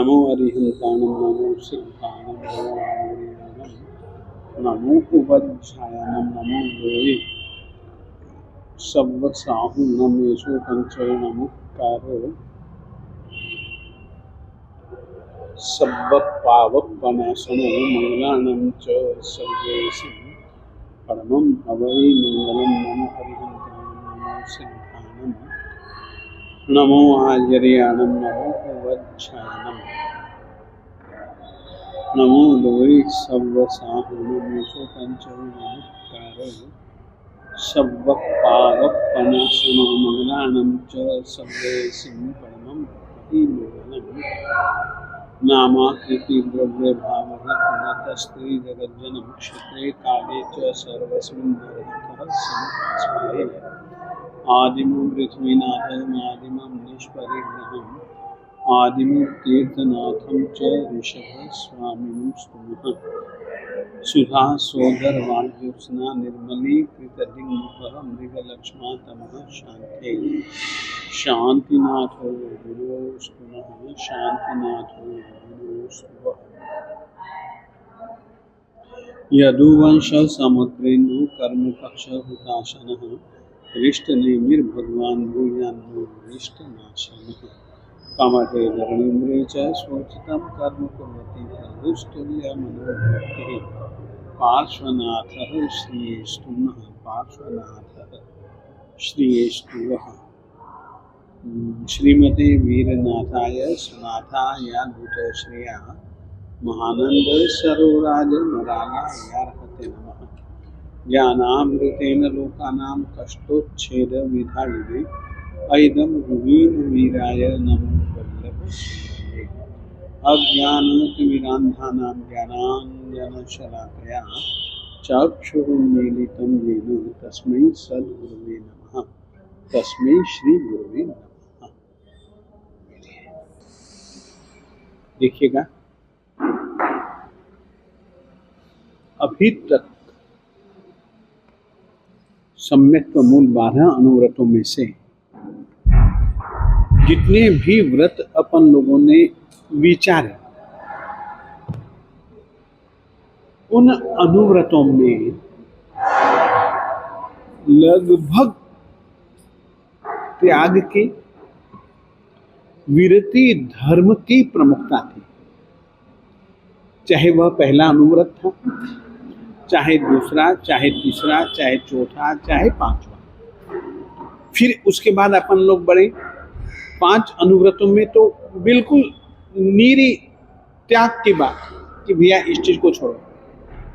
नमो अरिहंताणं नमो सिद्धाणं नमो उपध्यायानं नमो देवी सव्वसाहु नमेषु पंचरणमुक्तारो सव्वपावपनाशनो मंगलानं च सर्वेषु परमं हवै मंगलं नमो अरिहंताणं नमो सिद्धाणं नमो आर्याणं नमो उपध्यायानं नमो देवी सव्वसाहु नमेषु पंचरणमुक्तारो सव्वपावपनाशनो मंगलानं च सर्वेषु परमं हवै मंगलं नामाकृति द्रव्य भावः पुनतस्त्री जगज्जनम क्षेत्रे काले च सर्वस्मिन् नरकः समुपास्महे आदिमं पृथ्वीनाथम् आदिमं निष्परिग्रहम् आदिमं तीर्थनाथं च ऋषभस्वामिनं स्तुमः सुधा सोदरवाज्योत्स्ना निर्मलीकृतदिङ्मुखः मृगलक्ष्मातमः शान्ते शांतिनाथो गुरुस्तु नः शांतिनाथो गुरुस्तु यदुवंश समुद्रेन्दु कर्मपक्ष हुताशनः हृष्टनेमिर्भगवान् भूयान्नो हृष्टनाशनः कामते धरणीन्द्रे च स्वोचितं कर्म कुर्वति तदुस्तुल्यमनोभक्तिः पार्श्वनाथः श्रीयेस्तु नः पार्श्वनाथः श्रीयेस्तु वः श्रीमते वीरनाथाय सुनाथाय भूतश्रिया महानंद सरोराज मरालायार्हते नमः ज्ञानामृतेन लोकानां कष्टोच्छेद विधायिने ऐदं रुवीन वीराय नमो वल्लभ अज्ञानतिमिरान्धानां ज्ञानाञ्जनशलाकया चक्षुरुन्मीलितं येन तस्मै सद्गुरुवे नमः तस्मै श्री गुरुवे नमः। देखिएगा, अभी तक सम्यक्त्व मूल 12 अनुव्रतों में से जितने भी व्रत अपन लोगों ने विचारे, उन अनुव्रतों में लगभग त्याग की, विरति धर्म की प्रमुखता थी। चाहे वह पहला अनुव्रत था, चाहे दूसरा, चाहे तीसरा, चाहे चौथा, चाहे पांचवा। फिर उसके बाद अपन लोग बढ़े 5 अनुव्रतों में तो बिल्कुल नीरी त्याग की बात कि भैया इस चीज को छोड़ो,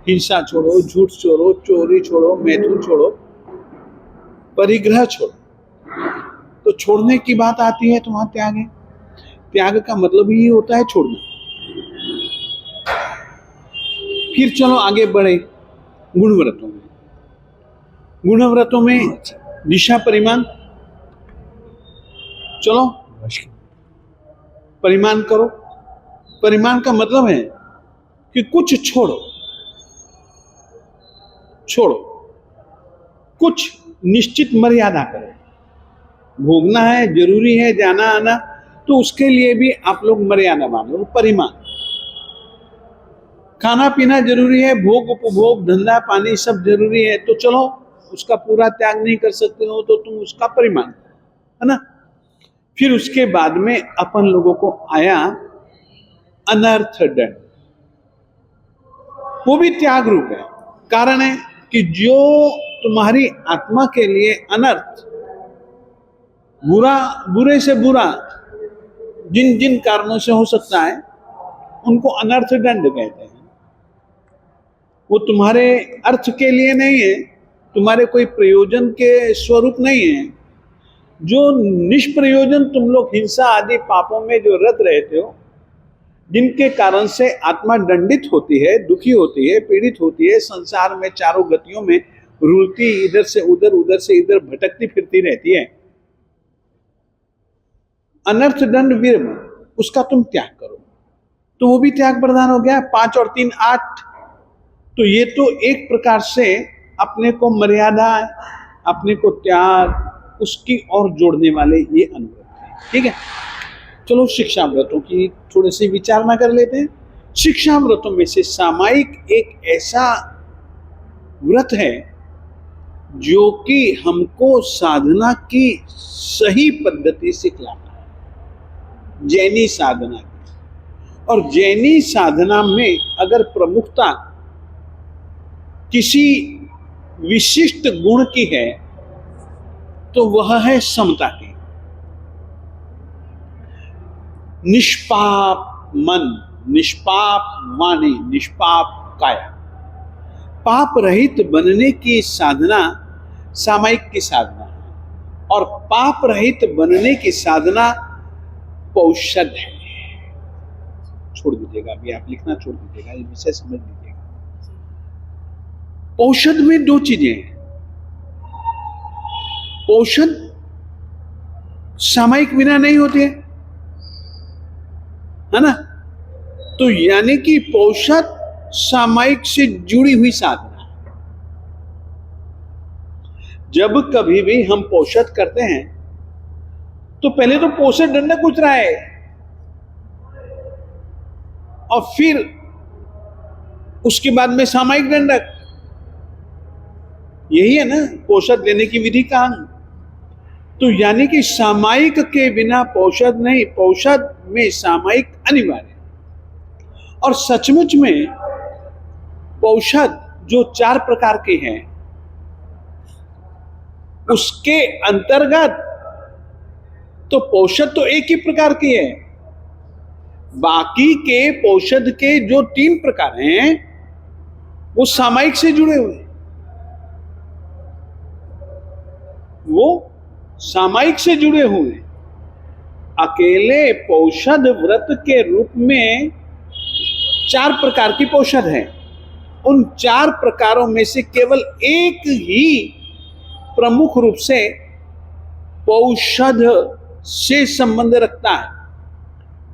हिंसा छोड़ो, झूठ छोड़ो, चोरी छोड़ो, मैथुन छोड़ो, परिग्रह छोड़ो। तो छोड़ने की बात आती है तो वहां त्याग है। त्याग का मतलब ही होता है छोड़ना। फिर चलो आगे बढ़े गुणव्रतों में। गुणव्रतों में दिशा परिमाण, चलो परिमाण करो। परिमाण का मतलब है कि कुछ छोड़ो, कुछ निश्चित मर्यादा करो। भोगना है, जरूरी है, जाना आना, तो उसके लिए भी आप लोग मर्यादा बांधो, परिमाण। खाना पीना जरूरी है, भोग उपभोग, धंधा पानी सब जरूरी है, तो चलो उसका पूरा त्याग नहीं कर सकते हो तो तुम उसका परिमाण, है ना। फिर उसके बाद में अपन लोगों को आया अनर्थ दंड। वो भी त्याग रूप है। कारण है कि जो तुम्हारी आत्मा के लिए अनर्थ, बुरे से बुरा जिन जिन कारणों से हो सकता है, उनको अनर्थ दंड कहते हैं। वो तुम्हारे अर्थ के लिए नहीं है, तुम्हारे कोई प्रयोजन के स्वरूप नहीं है। जो निष्प्रयोजन तुम लोग हिंसा आदि पापों में जो रत रहते हो, जिनके कारण से आत्मा दंडित होती है, दुखी होती है, पीड़ित होती है, संसार में चारों गतियों में रुलती, इधर से उधर, उधर से इधर भटकती फिरती रहती है, अनर्थ दंड वीर, उसका तुम त्याग करो। तो वो भी त्याग प्रदान हो गया। 5 और 3 8। तो ये तो एक प्रकार से अपने को मर्यादा, अपने को त्याग, उसकी ओर जोड़ने वाले ये अनुव्रत है। ठीक है। चलो शिक्षा व्रतों की थोड़ी सी विचारणा कर लेते हैं। शिक्षा व्रतों में से सामायिक एक ऐसा व्रत है जो कि हमको साधना की सही पद्धति सिखलाता है, जैनी साधना की। और जैनी साधना में अगर प्रमुखता किसी विशिष्ट गुण की है तो वह है समता की। निष्पाप मन, निष्पाप वाणी, निष्पाप काया, पाप रहित बनने की साधना सामायिक की साधना है, और पाप रहित बनने की साधना पौषध है। छोड़ दीजिएगा, अभी आप लिखना छोड़ दीजिएगा, ये विषय समझ लीजिएगा। औषध में दो चीजें हैं। औषध सामायिक बिना नहीं होती है ना। तो यानी कि औषध सामायिक से जुड़ी हुई साधना है। जब कभी भी हम औषध करते हैं तो पहले तो पोषण दंडक उतरा है और फिर उसके बाद में सामायिक दंडक। यही है ना औषध लेने की विधि का अंग। तो यानी कि सामायिक के बिना औषध नहीं, औषध में सामायिक अनिवार्य। और सचमुच में औषध जो 4 प्रकार के हैं उसके अंतर्गत तो औषध तो एक ही प्रकार की है, बाकी के औषध के जो 3 प्रकार हैं वो सामायिक से जुड़े हुए, वो सामायिक से जुड़े हुए। अकेले औषध व्रत के रूप में 4 प्रकार की औषध है। उन 4 प्रकारों में से केवल एक ही प्रमुख रूप से औषध से संबंध रखता है।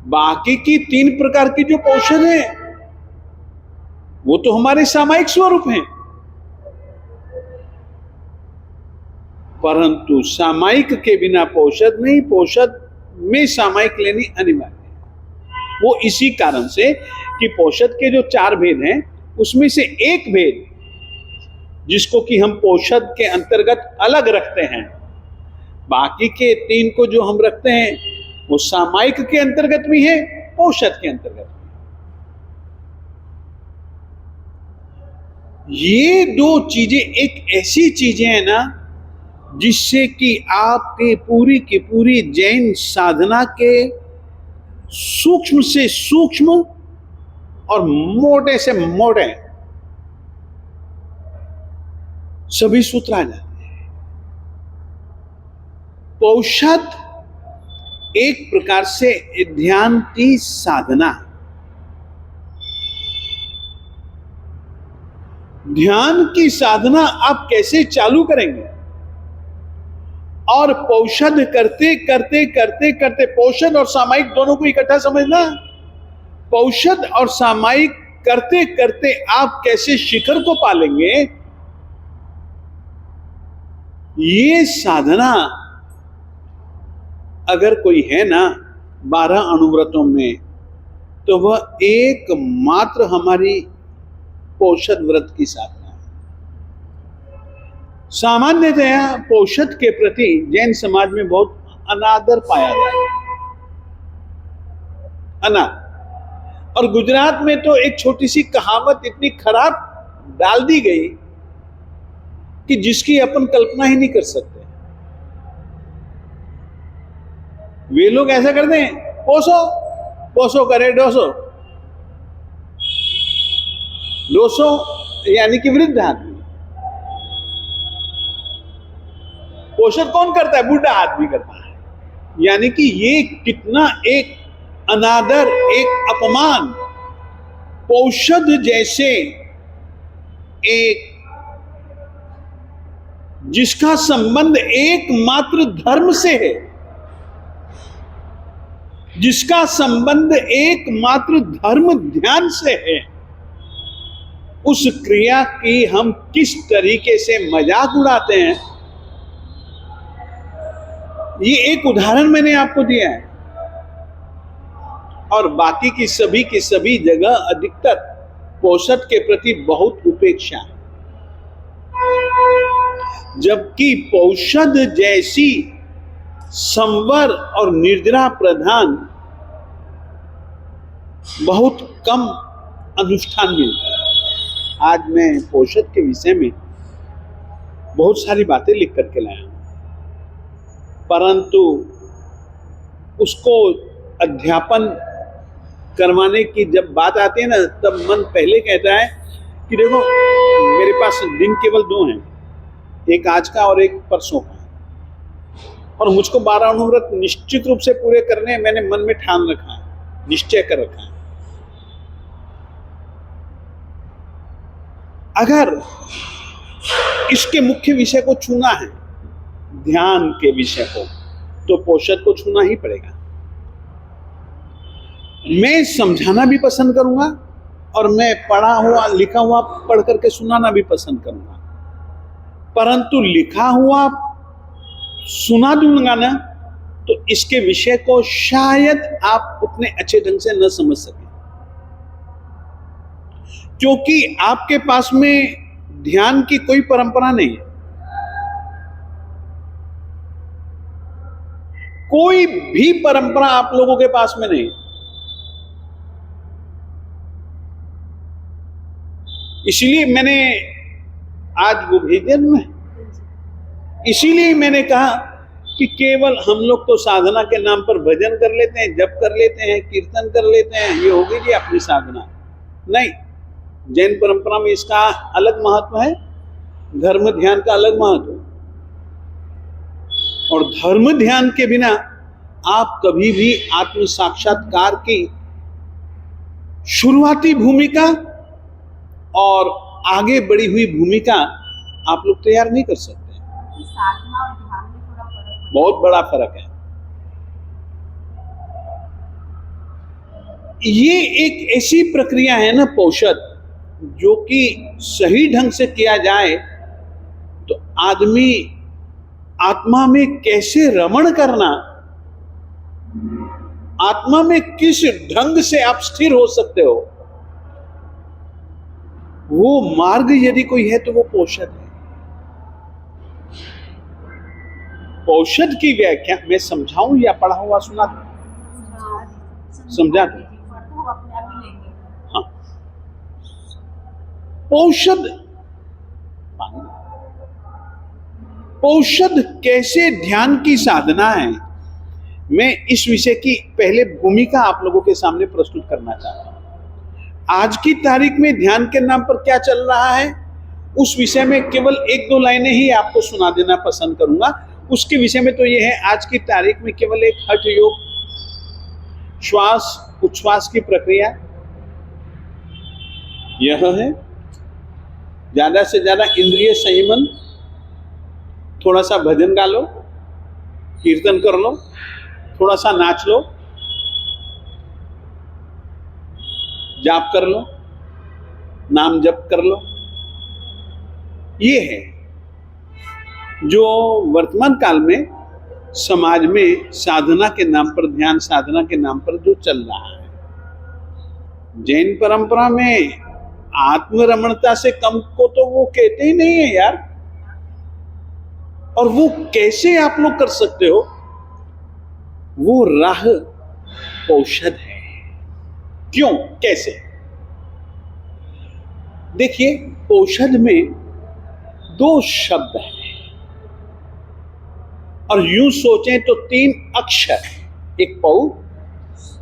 बाकी की 3 प्रकार की जो औषध है वो तो हमारे सामायिक स्वरूप हैं, परंतु सामायिक के बिना औषध नहीं, औषध में सामायिक लेनी अनिवार्य है। वो इसी कारण से कि औषध के जो 4 भेद हैं उसमें से एक भेद जिसको कि हम औषध के अंतर्गत अलग रखते हैं, बाकी के 3 को जो हम रखते हैं वो सामायिक के अंतर्गत भी है, औषध के अंतर्गत भी। ये 2 चीजें एक ऐसी चीजें हैं ना जिससे कि आपके पूरी की पूरी जैन साधना के सूक्ष्म से सूक्ष्म और मोटे से मोटे सभी सूत्र आ जाते हैं। औषध एक प्रकार से ध्यान की साधना है। ध्यान की साधना आप कैसे चालू करेंगे और औषध करते करते करते करते, औषध और सामायिक दोनों को इकट्ठा समझना। औषध और सामायिक करते करते आप कैसे शिखर को पालेंगे, ये साधना अगर कोई है ना 12 अणुव्रतों में, तो वह एकमात्र हमारी औषध व्रत की साधना। सामान्यतया औषध के प्रति जैन समाज में बहुत अनादर पाया जाता है, अनादर। और गुजरात में तो एक छोटी सी कहावत इतनी खराब डाल दी गई कि जिसकी अपन कल्पना ही नहीं कर सकते। वे लोग ऐसा करते हैं, पोसो पोसो करे डोसो, डोसो यानी कि वृद्ध आदमी। पोषण कौन करता है? बूढ़ा आदमी करता है। यानी कि ये कितना एक अनादर, एक अपमान। औषध जैसे एक जिसका संबंध एकमात्र धर्म से है, जिसका संबंध एकमात्र धर्म ध्यान से है, उस क्रिया की हम किस तरीके से मजाक उड़ाते हैं। ये एक उदाहरण मैंने आपको दिया है। और बाकी की सभी जगह अधिकतर पोषद के प्रति बहुत उपेक्षा है, जबकि पौषध जैसी संवर और निर्जरा प्रधान बहुत कम अनुष्ठान मिलता है। आज मैं पौषध के विषय में बहुत सारी बातें लिख करके लाया हूं, परंतु उसको अध्यापन करवाने की जब बात आती है ना, तब मन पहले कहता है कि देखो मेरे पास दिन केवल 2 हैं, एक आज का और एक परसों का, और मुझको 12 अनुव्रत निश्चित रूप से पूरे करने मैंने मन में ठान रखा है, निश्चय कर रखा है। अगर इसके मुख्य विषय को छूना है, ध्यान के विषय को, तो पोषद को छूना ही पड़ेगा। मैं समझाना भी पसंद करूंगा और मैं पढ़ा हुआ लिखा हुआ पढ़ करके सुनाना भी पसंद करूंगा, परंतु लिखा हुआ सुना दूंगा ना तो इसके विषय को शायद आप उतने अच्छे ढंग से न समझ सके, क्योंकि आपके पास में ध्यान की कोई परंपरा नहीं है, कोई भी परंपरा आप लोगों के पास में नहीं। इसलिए मैंने आज वो भेजे में, इसीलिए मैंने कहा कि केवल हम लोग तो साधना के नाम पर भजन कर लेते हैं, जप कर लेते हैं, कीर्तन कर लेते हैं, ये होगी जी अपनी साधना। नहीं, जैन परंपरा में इसका अलग महत्व है, धर्म ध्यान का अलग महत्व है, और धर्म ध्यान के बिना आप कभी भी आत्म साक्षात्कार की शुरुआती भूमिका और आगे बढ़ी हुई भूमिका आप लोग तैयार नहीं कर सकते। साधना और ध्यान में थोड़ा फर्क है, बहुत बड़ा फर्क है। ये एक ऐसी प्रक्रिया है ना पौषद, जो कि सही ढंग से किया जाए तो आदमी आत्मा में कैसे रमण करना, आत्मा में किस ढंग से आप स्थिर हो सकते हो, वो मार्ग यदि कोई है तो वो पौषद है। पौषद की व्याख्या मैं समझाऊं या पढ़ा हुआ सुना दूं? समझा दूं? अपने आप ही लेंगे। हाँ, पौषद, पौषद कैसे ध्यान की साधना है, मैं इस विषय की पहले भूमिका आप लोगों के सामने प्रस्तुत करना चाहता हूं। आज की तारीख में ध्यान के नाम पर क्या चल रहा है, उस विषय में केवल 1-2 लाइनें ही आपको सुना देना पसंद करूंगा। उसके विषय में तो यह है, आज की तारीख में केवल एक हठ योग, श्वास उच्छ्वास की प्रक्रिया यह है। ज्यादा से ज्यादा इंद्रिय संयमन, थोड़ा सा भजन गा लो, कीर्तन कर लो, थोड़ा सा नाच लो, जाप कर लो, नाम जप कर लो, ये है जो वर्तमान काल में समाज में साधना के नाम पर, ध्यान साधना के नाम पर जो चल रहा है। जैन परंपरा में आत्मरमणता से कम को तो वो कहते ही नहीं है यार, और वो कैसे आप लोग कर सकते हो, वो राह पौषद है। क्यों, कैसे? देखिए, पौषद में 2 शब्द हैं, और यूं सोचें तो 3 अक्षर, एक पौ,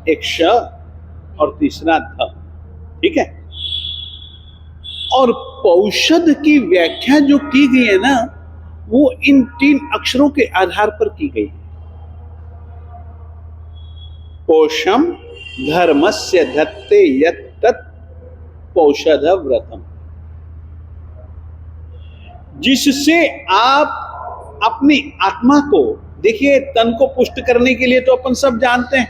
एक श और तीसरा ध, ठीक है। और पौषद की व्याख्या जो की गई है ना, वो इन 3 अक्षरों के आधार पर की गई है। पौषम धर्मस्य धत्ते यत् तत् पौषध व्रतम, जिससे आप अपनी आत्मा को, देखिए तन को पुष्ट करने के लिए तो अपन सब जानते हैं,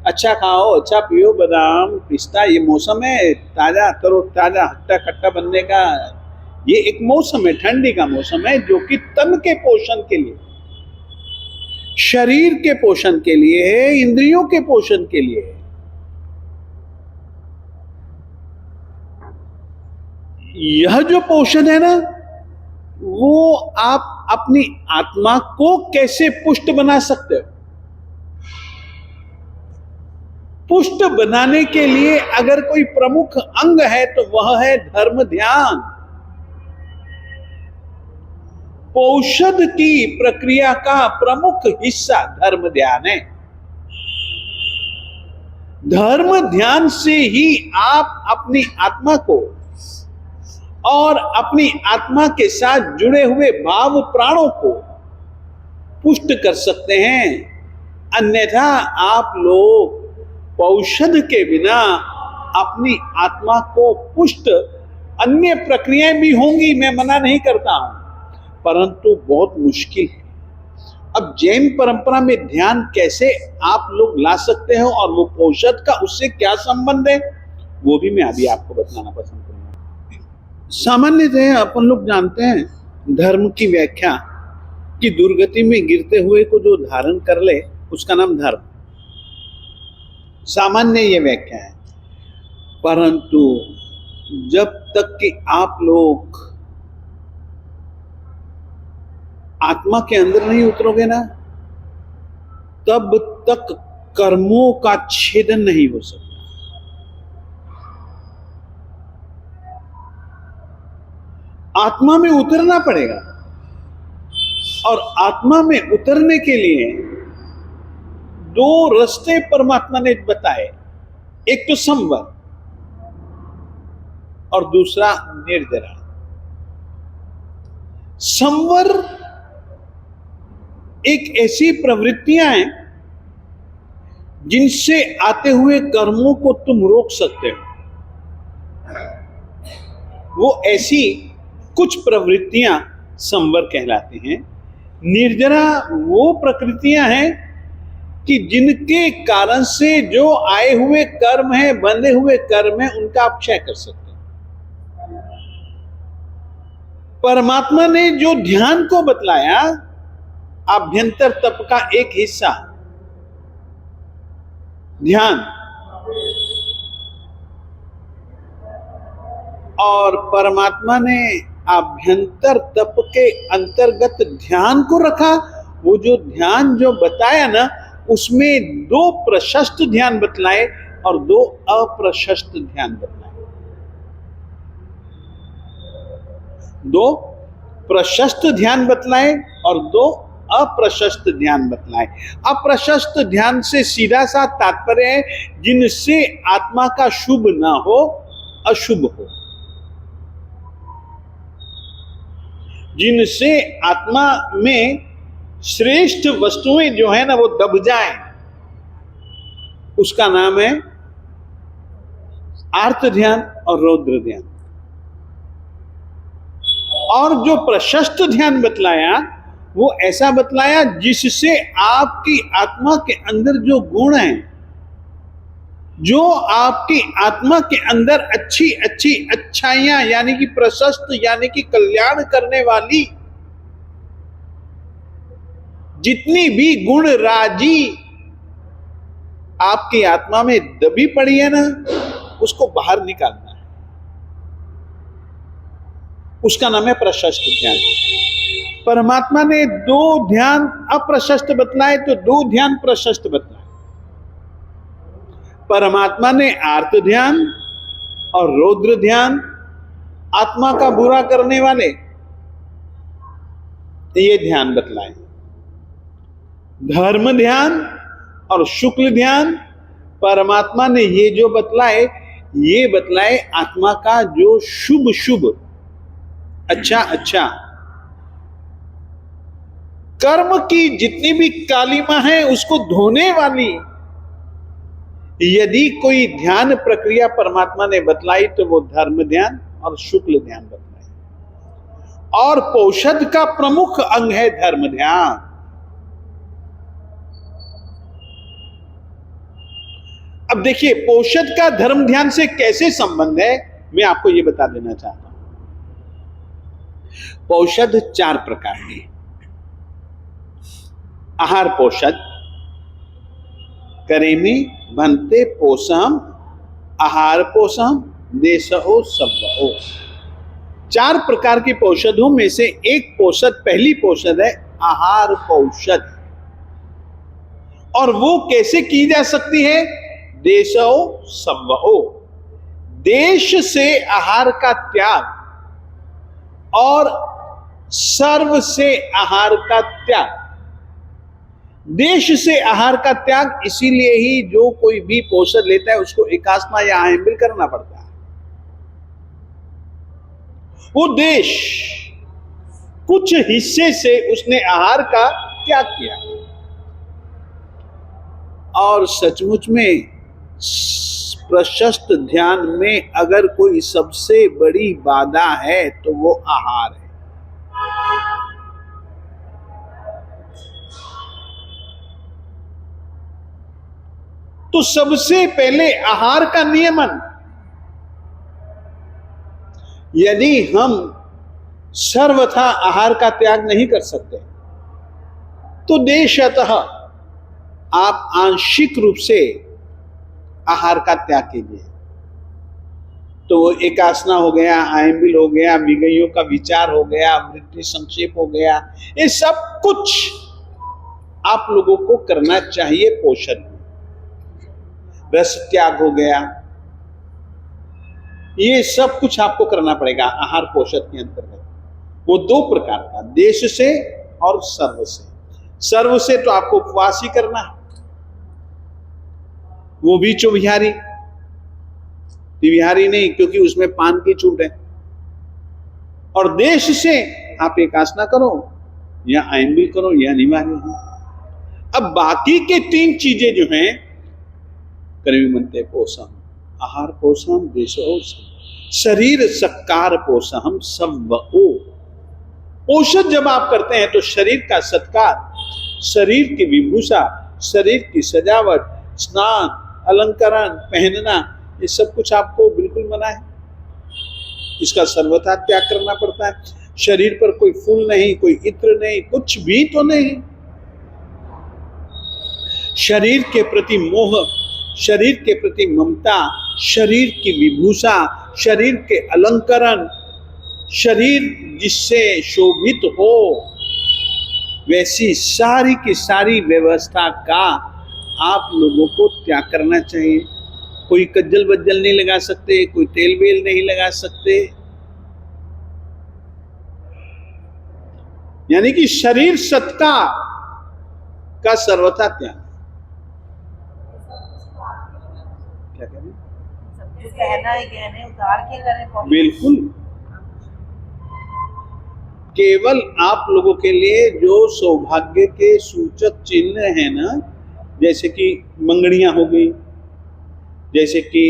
अच्छा खाओ, अच्छा पियो, बादाम पिस्ता, ये मौसम है ताजा तरो ताजा हट्टा खट्टा बनने का, ये एक मौसम है, ठंडी का मौसम है, जो कि तन के पोषण के लिए, शरीर के पोषण के लिए है, इंद्रियों के पोषण के लिए है। यह जो पोषण है ना, वो आप अपनी आत्मा को कैसे पुष्ट बना सकते हो? पुष्ट बनाने के लिए अगर कोई प्रमुख अंग है तो वह है धर्म ध्यान। पौषध की प्रक्रिया का प्रमुख हिस्सा धर्म ध्यान है। धर्म ध्यान से ही आप अपनी आत्मा को और अपनी आत्मा के साथ जुड़े हुए भाव प्राणों को पुष्ट कर सकते हैं। अन्यथा आप लोग पौषध के बिना अपनी आत्मा को पुष्ट, अन्य प्रक्रियाएं भी होंगी, मैं मना नहीं करता हूं, परंतु बहुत मुश्किल है। अब जैन परंपरा में ध्यान कैसे आप लोग ला सकते हो और वो पौषध का उससे क्या संबंध है, वो भी मैं अभी आपको बताना पसंद करूंगा। सामान्यतः अपन लोग जानते हैं धर्म की व्याख्या कि दुर्गति में गिरते हुए को जो धारण कर ले उसका नाम धर्म। सामान्य ये व्याख्या है, परंतु जब तक कि आप लोग आत्मा के अंदर नहीं उतरोगे ना, तब तक कर्मों का छेदन नहीं हो सकता। आत्मा में उतरना पड़ेगा, और आत्मा में उतरने के लिए दो रास्ते परमात्मा ने बताए, एक तो संवर और दूसरा निर्जरा। संवर एक ऐसी प्रवृत्तियां हैं जिनसे आते हुए कर्मों को तुम रोक सकते हो। वो ऐसी कुछ प्रवृत्तियां संवर कहलाती हैं। निर्जरा वो प्रकृतियां हैं कि जिनके कारण से जो आए हुए कर्म है, बंधे हुए कर्म है, उनका आप क्षय कर सकते हैं। परमात्मा ने जो ध्यान को बतलाया, आभ्यंतर तप का एक हिस्सा ध्यान, और परमात्मा ने आभ्यंतर तप के अंतर्गत ध्यान को रखा। वो जो ध्यान जो बताया ना, उसमें दो प्रशस्त ध्यान बतलाए और दो अप्रशस्त ध्यान बतलाए। दो प्रशस्त ध्यान बतलाए और दो अप्रशस्त ध्यान बतलाए। अप्रशस्त ध्यान से सीधा सा तात्पर्य है जिनसे आत्मा का शुभ ना हो, अशुभ हो, जिनसे आत्मा में श्रेष्ठ वस्तुएं जो है ना वो दब जाएं, उसका नाम है आर्त ध्यान और रौद्र ध्यान। और जो प्रशस्त ध्यान बतलाया वो ऐसा बतलाया जिससे आपकी आत्मा के अंदर जो गुण हैं, जो आपकी आत्मा के अंदर अच्छी अच्छी अच्छाइयां यानी कि प्रशस्त यानी कि कल्याण करने वाली जितनी भी गुण राजी आपकी आत्मा में दबी पड़ी है ना, उसको बाहर निकालना है। उसका नाम है प्रशस्त ध्यान। परमात्मा ने दो ध्यान अप्रशस्त बतलाए तो दो ध्यान प्रशस्त बतलाए। परमात्मा ने आर्त ध्यान और रौद्र ध्यान, आत्मा का बुरा करने वाले ये ध्यान बतलाए। धर्म ध्यान और शुक्ल ध्यान परमात्मा ने ये जो बतलाए, ये बतलाए आत्मा का जो शुभ शुभ, अच्छा अच्छा कर्म की जितनी भी कालिमा है उसको धोने वाली यदि कोई ध्यान प्रक्रिया परमात्मा ने बतलाई तो वो धर्म ध्यान और शुक्ल ध्यान बतलाई। और पौषध का प्रमुख अंग है धर्म ध्यान। अब देखिए पौषध का धर्म ध्यान से कैसे संबंध है, मैं आपको यह बता देना चाहता हूं। पौषध चार प्रकार के: आहार पौषध, करेमी भन्ते पोषम, आहार पोषम, देशो सब्बो। 4 प्रकार की पौषधों में से एक पौषध, पहली पौषध है आहार पौषध। और वो कैसे की जा सकती है? देशो संवओ, देश से आहार का त्याग और सर्व से आहार का त्याग। देश से आहार का त्याग इसीलिए ही जो कोई भी पोषण लेता है उसको एकास्मा या आयंबिल करना पड़ता है। वो देश कुछ हिस्से से उसने आहार का त्याग किया, और सचमुच में प्रशस्त ध्यान में अगर कोई सबसे बड़ी बाधा है तो वो आहार है। तो सबसे पहले आहार का नियमन। यदि हम सर्वथा आहार का त्याग नहीं कर सकते तो देशतः आप आंशिक रूप से आहार का त्याग कीजिए। तो वो एकासना हो गया, आयंबिल हो गया, विगयों का विचार हो गया, वृत्ति संक्षेप हो गया, ये सब कुछ आप लोगों को करना चाहिए। पोषण, रस त्याग हो गया, ये सब कुछ आपको करना पड़ेगा आहार पोषण के अंतर्गत। वो 2 प्रकार का, देश से और सर्व से। सर्व से तो आपको उपवास ही करना है, वो भी चौविहारी, त्रिविहारी नहीं, क्योंकि उसमें पान की छूट है। और देश से आप एकासना करो या आयंबिल करो, यह अनिवार्य है। अब बाकी के 3 चीजें जो हैं, कर्मिमंते पोषण, आहार पोषण, देशो शरीर सत्कार पोषण संवओ। पोषण जब आप करते हैं तो शरीर का सत्कार, शरीर की विभूषा, शरीर की सजावट, स्नान, अलंकरण, पहनना, ये सब कुछ आपको बिल्कुल मना है। इसका सर्वथा त्याग करना पड़ता है। शरीर पर कोई फूल नहीं, कोई इत्र नहीं, कुछ भी तो नहीं। शरीर के प्रति मोह, शरीर के प्रति ममता, शरीर की विभूषा, शरीर के अलंकरण, शरीर जिससे शोभित हो, वैसी सारी की सारी व्यवस्था का आप लोगों को त्याग करना चाहिए। कोई कज्जल बज्जल नहीं लगा सकते, कोई तेल बेल नहीं लगा सकते, यानी कि शरीर सत्कार का सर्वथा त्याग। क्या करें? गहने उतार के करें। बिल्कुल, केवल आप लोगों के लिए जो सौभाग्य के सूचक चिन्ह है ना, जैसे कि मंगड़ियां हो गई, जैसे कि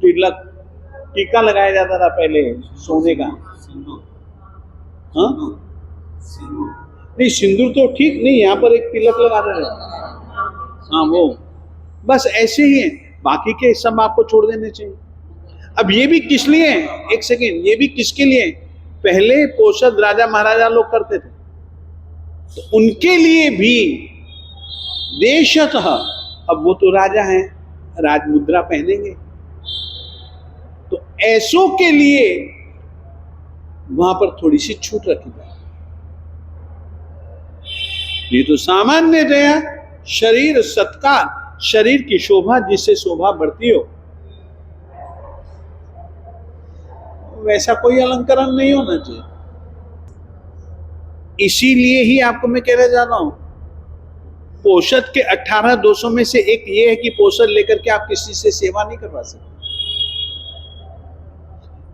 तिलक, टीका लगाया जाता था पहले सोने का। हाँ, नहीं सिंदूर तो ठीक नहीं, यहाँ पर एक तिलक लगा देते। हाँ, वो बस ऐसे ही है, बाकी के सब आपको छोड़ देने चाहिए। अब ये भी किस लिए है? एक सेकेंड, ये भी किसके लिए? पहले पोषद राजा महाराजा लोग करते थे, तो उनके लिए भी देशतः, अब वो तो राजा हैं, राजमुद्रा पहनेंगे, तो ऐसों के लिए वहां पर थोड़ी सी छूट रखी जाए। ये तो सामान्यतया शरीर सत्कार, शरीर की शोभा, जिससे शोभा बढ़ती हो, वैसा कोई अलंकरण नहीं होना चाहिए। इसीलिए ही आपको मैं कहना जा रहा हूं, पोषद के 18 दोषों में से एक ये है कि पोषद लेकर के आप किसी से सेवा नहीं करवा सकते।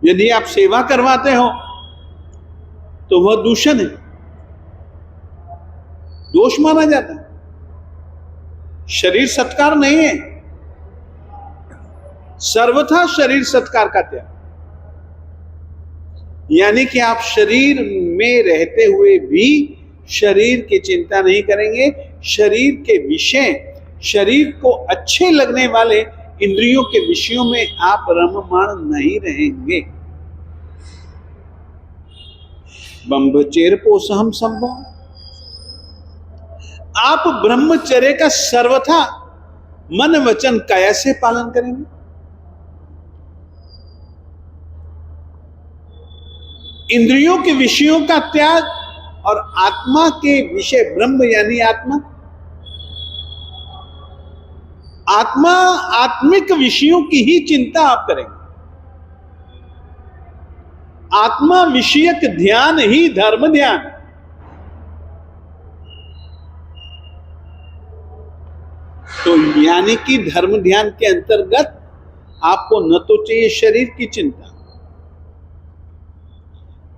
यदि आप सेवा करवाते हो तो वह दूषण है, दोष माना जाता है। शरीर सत्कार नहीं है, सर्वथा शरीर सत्कार का त्याग, यानी कि आप शरीर में रहते हुए भी शरीर की चिंता नहीं करेंगे, शरीर के विषय, शरीर को अच्छे लगने वाले इंद्रियों के विषयों में आप रममाण नहीं रहेंगे। ब्रह्मचर्य पोषहम संभव, आप ब्रह्मचर्य का सर्वथा मन वचन काया से पालन करेंगे। इंद्रियों के विषयों का त्याग और आत्मा के विषय ब्रह्म यानी आत्मा, आत्मा आत्मिक विषयों की ही चिंता आप करेंगे। आत्मा विषयक ध्यान ही धर्म ध्यान। तो यानी कि धर्म ध्यान के अंतर्गत आपको न तो चाहिए शरीर की चिंता,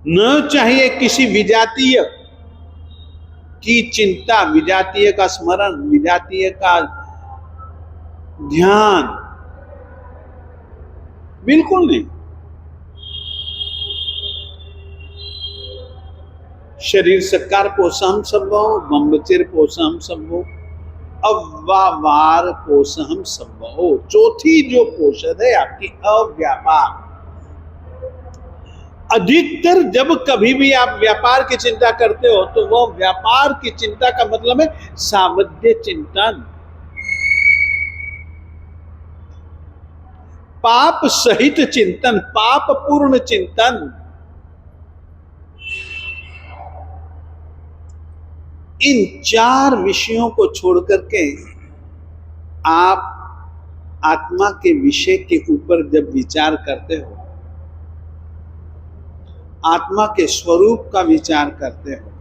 न चाहिए किसी विजातीय की चिंता, विजातीय का स्मरण, विजातीय का ध्यान, बिल्कुल नहीं। शरीर सत्कार पोषम सबो, बम्बचिर पोषम सबो, अव्यापार पोषम सबो। चौथी जो पोषद है आपकी अव्यापार। अधिकतर जब कभी भी आप व्यापार की चिंता करते हो तो वह व्यापार की चिंता का मतलब है सावध्य चिंतन, पाप सहित चिंतन, पाप पूर्ण चिंतन। इन चार विषयों को छोड़ करके आप आत्मा के विषय के ऊपर जब विचार करते हो, आत्मा के स्वरूप का विचार करते हो,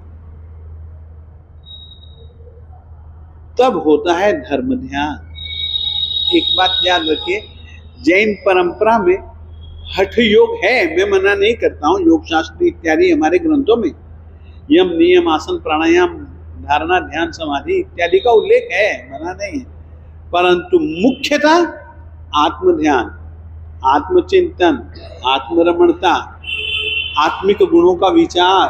तब होता है धर्म ध्यान। एक बात याद रखिए, जैन परंपरा में हठ योग है, मैं मना नहीं करता हूं, योग शास्त्र इत्यादि हमारे ग्रंथों में यम नियम आसन प्राणायाम धारणा ध्यान समाधि इत्यादि का उल्लेख है, मना नहीं है, परंतु मुख्यतः आत्म ध्यान, आत्मचिंतन, आत्मरमणता, आत्मिक गुणों का विचार।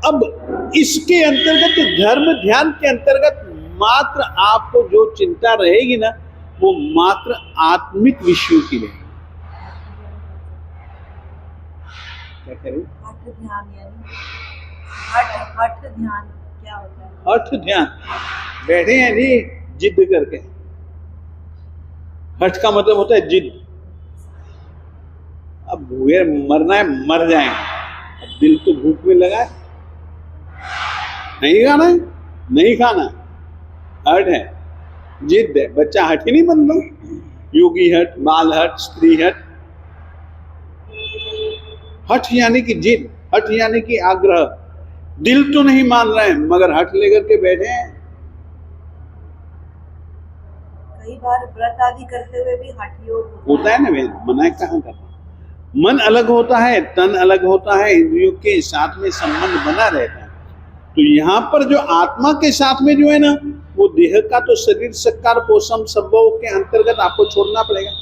अब इसके अंतर्गत धर्म ध्यान के अंतर्गत मात्र आपको जो चिंता रहेगी ना, वो मात्र आत्मिक विषयों की रहेगी। क्या करें? हठ ध्यान यानी हठ ध्यान क्या होता है? हठ ध्यान, बैठे हैं जी जिद करके। हठ का मतलब होता है जिद। अब भूखे मरना है, मर जाएंगे, अब दिल तो भूख में लगा है, नहीं खाना है, नहीं खाना, हठ है, जिद है। बच्चा हठ ही नहीं बनता, योगी हठ, बाल हठ, स्त्री हठ। हठ यानी कि जिद, हठ यानी कि आग्रह। दिल तो नहीं मान रहे हैं मगर हठ लेकर के बैठे हैं। कई बार व्रत आदि करते हुए भी हठ योग होता है ना, बहन, मना कहाँ करता। मन अलग होता है, तन अलग होता है, इंद्रियों के साथ में संबंध बना रहता है। तो यहाँ पर जो आत्मा के साथ में जो है ना, वो देह का तो शरीर सत्कार पोषम सबो के अंतर्गत आपको छोड़ना पड़ेगा।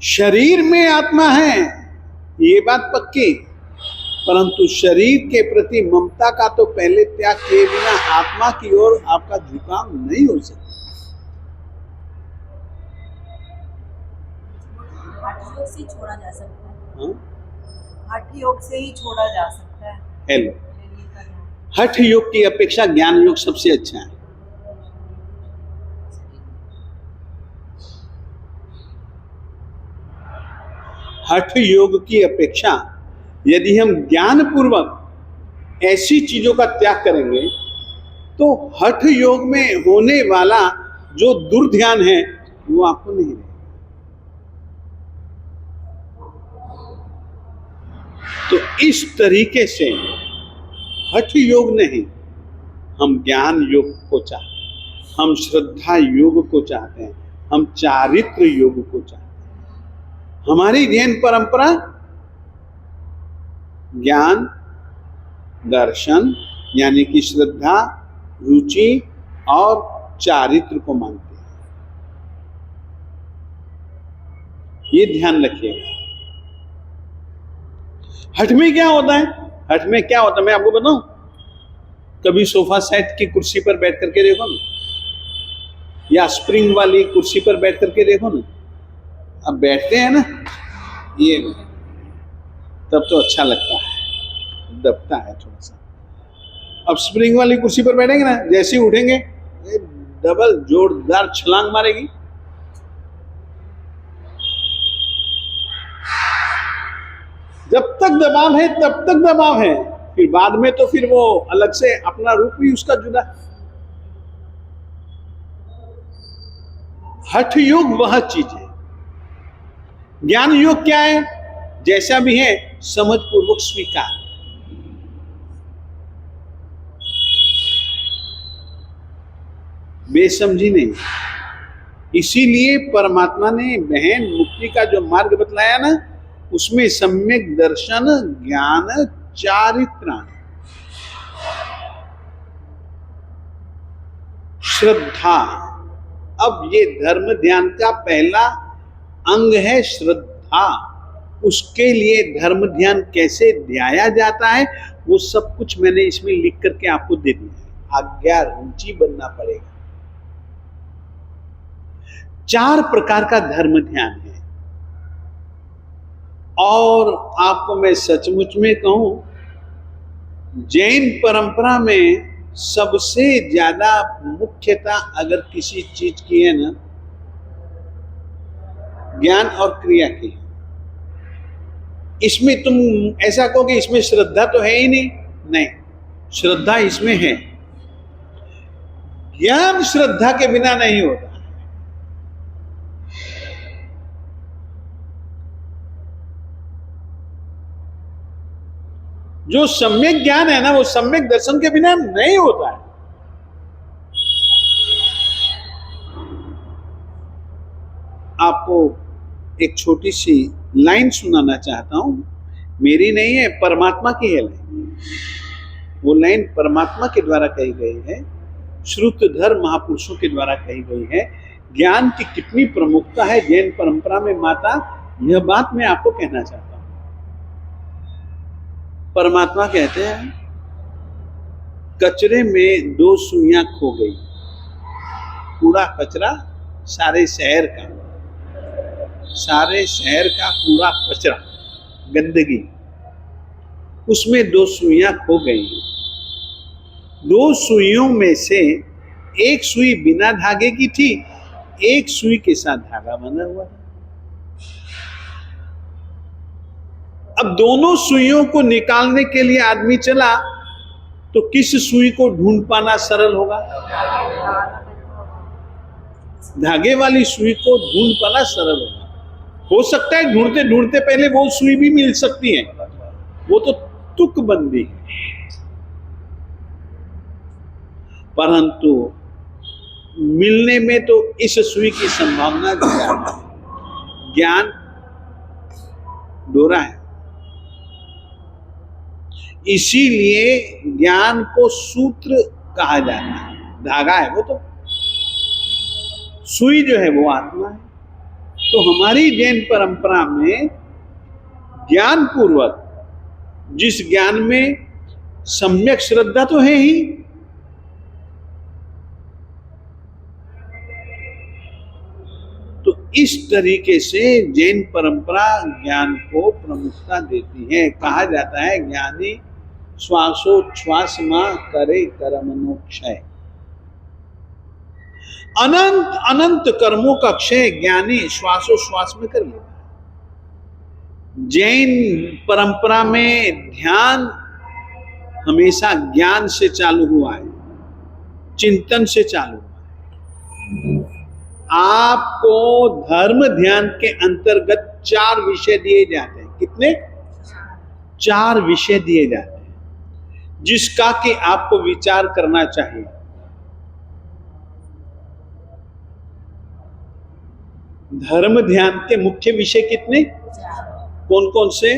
शरीर में आत्मा है, ये बात पक्की, परंतु शरीर के प्रति ममता का तो पहले त्याग किए बिना आत्मा की ओर आपका झुकाव नहीं हो सकता। हठ योग से छोड़ा जा सकता है। हाँ? हठ योग से ही छोड़ा जा सकता है। हेलो, शरीर का ध्यान। हठ योग की अपेक्षा ज्ञान योग सबसे अच्छा है। हठ योग की अपेक्षा यदि हम ज्ञान पूर्वक ऐसी चीजों का त्याग करेंगे तो हठ योग में होने वाला जो दुर्ध्यान है वो आपको नहीं रहेगा। तो इस तरीके से हठ योग नहीं, हम ज्ञान योग को चाहते हैं, हम श्रद्धा योग को चाहते हैं, हम चारित्र योग को चाहते हैं। हमारी जैन परंपरा ज्ञान, दर्शन यानी कि श्रद्धा, रुचि और चारित्र को मानते हैं। ये ध्यान रखिएगा। हठ में क्या होता है? हठ में क्या होता है मैं आपको बताऊं। कभी सोफा सेट की कुर्सी पर बैठ करके देखो ना, या स्प्रिंग वाली कुर्सी पर बैठ करके देखो ना। अब बैठते हैं ना, ये तब तो अच्छा लगता है, दबता है थोड़ा सा। अब स्प्रिंग वाली कुर्सी पर बैठेंगे ना, जैसे ही उठेंगे डबल जोरदार छलांग मारेगी। जब तक दबाव है तब तक दबाव है, फिर बाद में तो फिर वो अलग से अपना रूप भी उसका जुदा है। हठ योग वह चीज है। ज्ञान योग क्या है? जैसा भी है समझ पूर्वक स्वीकार। बेसमझी नहीं। इसीलिए परमात्मा ने बहन मुक्ति का जो मार्ग बतलाया ना, उसमें सम्यक दर्शन, ज्ञान, चारित्राण, श्रद्धा। अब ये धर्म ध्यान का पहला अंग है श्रद्धा। उसके लिए धर्म ध्यान कैसे ध्याया जाता है वो सब कुछ मैंने इसमें लिख करके आपको दे दिया है। आज्ञा रुचि बनना पड़ेगा। 4 प्रकार का धर्म ध्यान है। और आपको मैं सचमुच में कहूं, जैन परंपरा में सबसे ज्यादा मुख्यता अगर किसी चीज की है ना, ज्ञान और क्रिया की। इसमें तुम ऐसा कहो कि इसमें श्रद्धा तो है ही नहीं, नहीं, श्रद्धा इसमें है। ज्ञान श्रद्धा के बिना नहीं होता। जो सम्यक ज्ञान है ना, वो सम्यक दर्शन के बिना नहीं होता है। आपको एक छोटी सी लाइन सुनाना चाहता हूं। मेरी नहीं है, परमात्मा की है लाइन। वो लाइन परमात्मा के द्वारा कही गई है, श्रुतधर महापुरुषों के द्वारा कही गई है। ज्ञान की कितनी प्रमुखता है जैन परंपरा में माता, यह बात मैं आपको कहना चाहता हूं। परमात्मा कहते हैं, कचरे में 2 सुइयां खो गई। कूड़ा कचरा सारे शहर का, सारे शहर का कूड़ा कचरा, गंदगी, उसमें 2 सुइयां खो गई। 2 सुइयों में से एक सुई बिना धागे की थी, एक सुई के साथ धागा बंधा हुआ था। अब दोनों सुइयों को निकालने के लिए आदमी चला तो किस सुई को ढूंढ पाना सरल होगा? धागे वाली सुई को ढूंढ पाना सरल होगा। हो सकता है ढूंढते ढूंढते पहले वो सुई भी मिल सकती है, वो तो तुकबंदी है। परंतु मिलने में तो इस सुई की संभावना ज्यादा है। ज्ञान डोरा है, इसीलिए ज्ञान को सूत्र कहा जाता है। धागा है वो तो, सुई जो है वो आत्मा है। तो हमारी जैन परंपरा में ज्ञान पूर्वक, जिस ज्ञान में सम्यक श्रद्धा तो है ही, तो इस तरीके से जैन परंपरा ज्ञान को प्रमुखता देती है। कहा जाता है ज्ञानी श्वासोच्छ्वास मां करे कर्मणोक्षय। अनंत अनंत कर्मों का क्षय ज्ञानी श्वासोच्छ्वास में कर लेता है। जैन परंपरा में ध्यान हमेशा ज्ञान से चालू हुआ है, चिंतन से चालू हुआ है। आपको धर्म ध्यान के अंतर्गत 4 विषय दिए जाते हैं। कितने? 4 विषय दिए जाते हैं, जिसका कि आपको विचार करना चाहिए। धर्म ध्यान के मुख्य विषय कितने, कौन कौन से,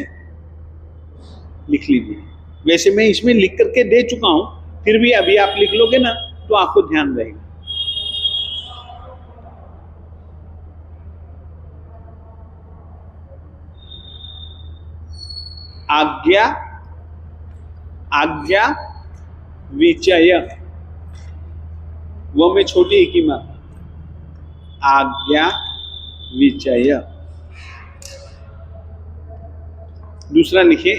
लिख लीजिए। वैसे मैं इसमें लिख करके दे चुका हूं, फिर भी अभी आप लिख लोगे ना तो आपको ध्यान रहेगा। आज्ञा, आज्ञा विचय, वो में छोटी एक ही मात्रा, आज्ञा विचय। दूसरा लिखिए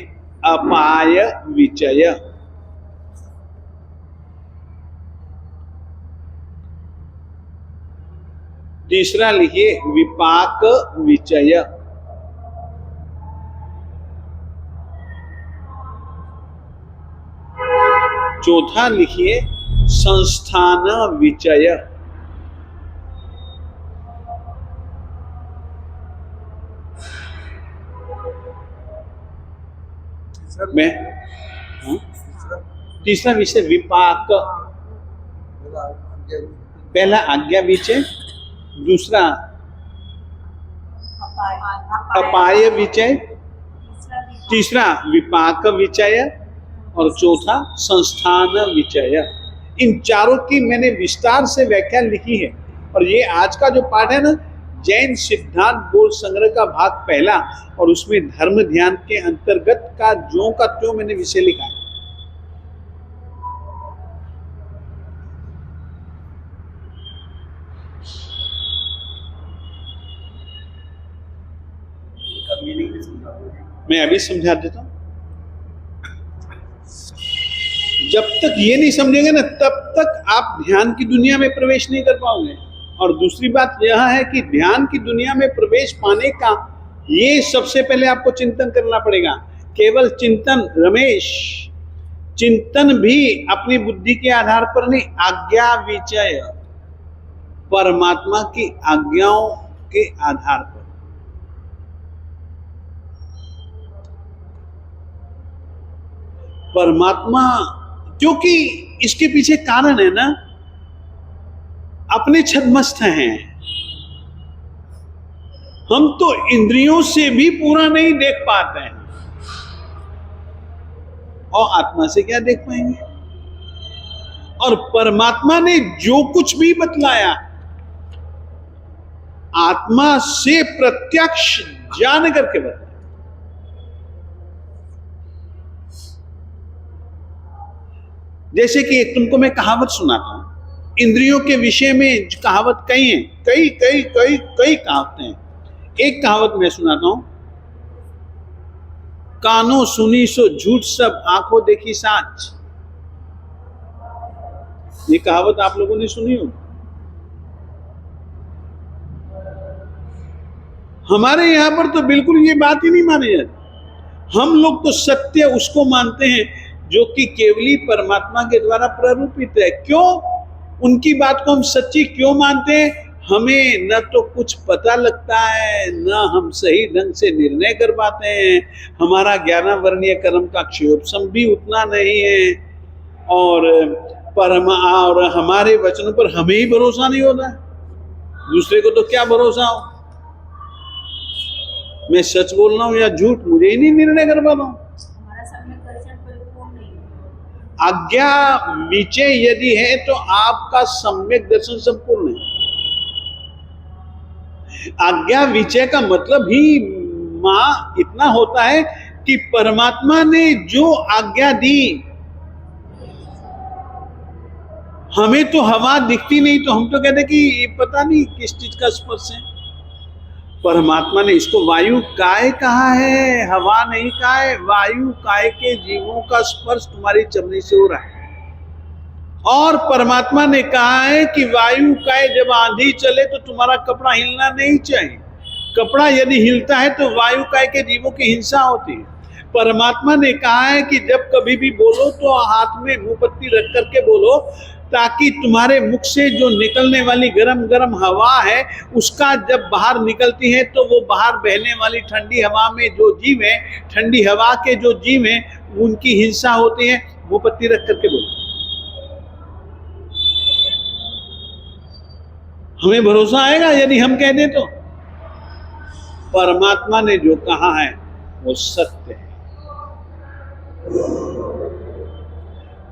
अपाय विचय। तीसरा लिखिए विपाक विचय। चौथा लिखिए संस्थान विचय। मैं तीसरा विषय विपाक। पहला आज्ञा विचय, दूसरा अपाय विचय, तीसरा विपाक विचय और चौथा संस्थान विचय। इन चारों की मैंने विस्तार से व्याख्या लिखी है। और ये आज का जो पाठ है ना, जैन सिद्धांत बोध संग्रह का भाग पहला, और उसमें धर्म ध्यान के अंतर्गत का ज्यों का त्यों मैंने विषय लिखा है। मैं अभी समझा देता हूं। जब तक ये नहीं समझेंगे ना, तब तक आप ध्यान की दुनिया में प्रवेश नहीं कर पाओगे। और दूसरी बात यह है कि ध्यान की दुनिया में प्रवेश पाने का ये सबसे पहले आपको चिंतन करना पड़ेगा। केवल चिंतन रमेश, चिंतन भी अपनी बुद्धि के आधार पर नहीं, आज्ञा विचय, परमात्मा की आज्ञाओं के आधार पर। परमात्मा, क्योंकि इसके पीछे कारण है ना, अपने छद्मस्त हैं हम, तो इंद्रियों से भी पूरा नहीं देख पाते हैं, और आत्मा से क्या देख पाएंगे। और परमात्मा ने जो कुछ भी बतलाया, आत्मा से प्रत्यक्ष जान करके बताया। जैसे कि तुमको मैं कहावत सुनाता हूं, इंद्रियों के विषय में कहावत कई हैं, कई कई कई कई कहावतें हैं। एक कहावत मैं सुनाता हूं, कानों सुनी सो झूठ सब, आंखों देखी साच। ये कहावत आप लोगों ने सुनी हो। हमारे यहां पर तो बिल्कुल ये बात ही नहीं मानी जाती। हम लोग तो सत्य उसको मानते हैं जो कि केवली परमात्मा के द्वारा प्ररूपित है। क्यों? उनकी बात को हम सच्ची क्यों मानते हैं? हमें न तो कुछ पता लगता है, न हम सही ढंग से निर्णय कर पाते हैं, हमारा ज्ञानावर्णीय कर्म का क्षयोपशम भी उतना नहीं है, और हमारे वचनों पर हमें ही भरोसा नहीं होता है, दूसरे को तो क्या भरोसा हो। मैं सच बोल रहा हूं या झूठ, मुझे ही नहीं निर्णय कर पाता हूं। आज्ञा विचय यदि है तो आपका सम्यक दर्शन संपूर्ण है। आज्ञा विचय का मतलब ही इतना होता है कि परमात्मा ने जो आज्ञा दी, हमें तो हवा दिखती नहीं, तो हम तो कहते कि ये पता नहीं किस चीज का स्पर्श है। परमात्मा ने इसको वायु काय कहा है, हवा नहीं कहा है। वायु काय के जीवों का स्पर्श तुम्हारी चमड़ी से हो रहा है। और परमात्मा ने कहा है कि वायु काय जब आंधी चले तो तुम्हारा कपड़ा हिलना नहीं चाहिए। कपड़ा यदि हिलता है तो वायु काय के जीवों की हिंसा होती है। परमात्मा ने कहा है कि जब कभी भी बोलो तो हाथ में मुंहपत्ती रख करके बोलो, ताकि तुम्हारे मुख से जो निकलने वाली गरम गरम हवा है, उसका जब बाहर निकलती है तो वो बाहर बहने वाली ठंडी हवा में जो जीव है, ठंडी हवा के जो जीव हैं, उनकी हिंसा होती है। मुंहपत्ती रख करके बोलो। हमें भरोसा आएगा यदि हम कह दें तो। परमात्मा ने जो कहा है वो सत्य है।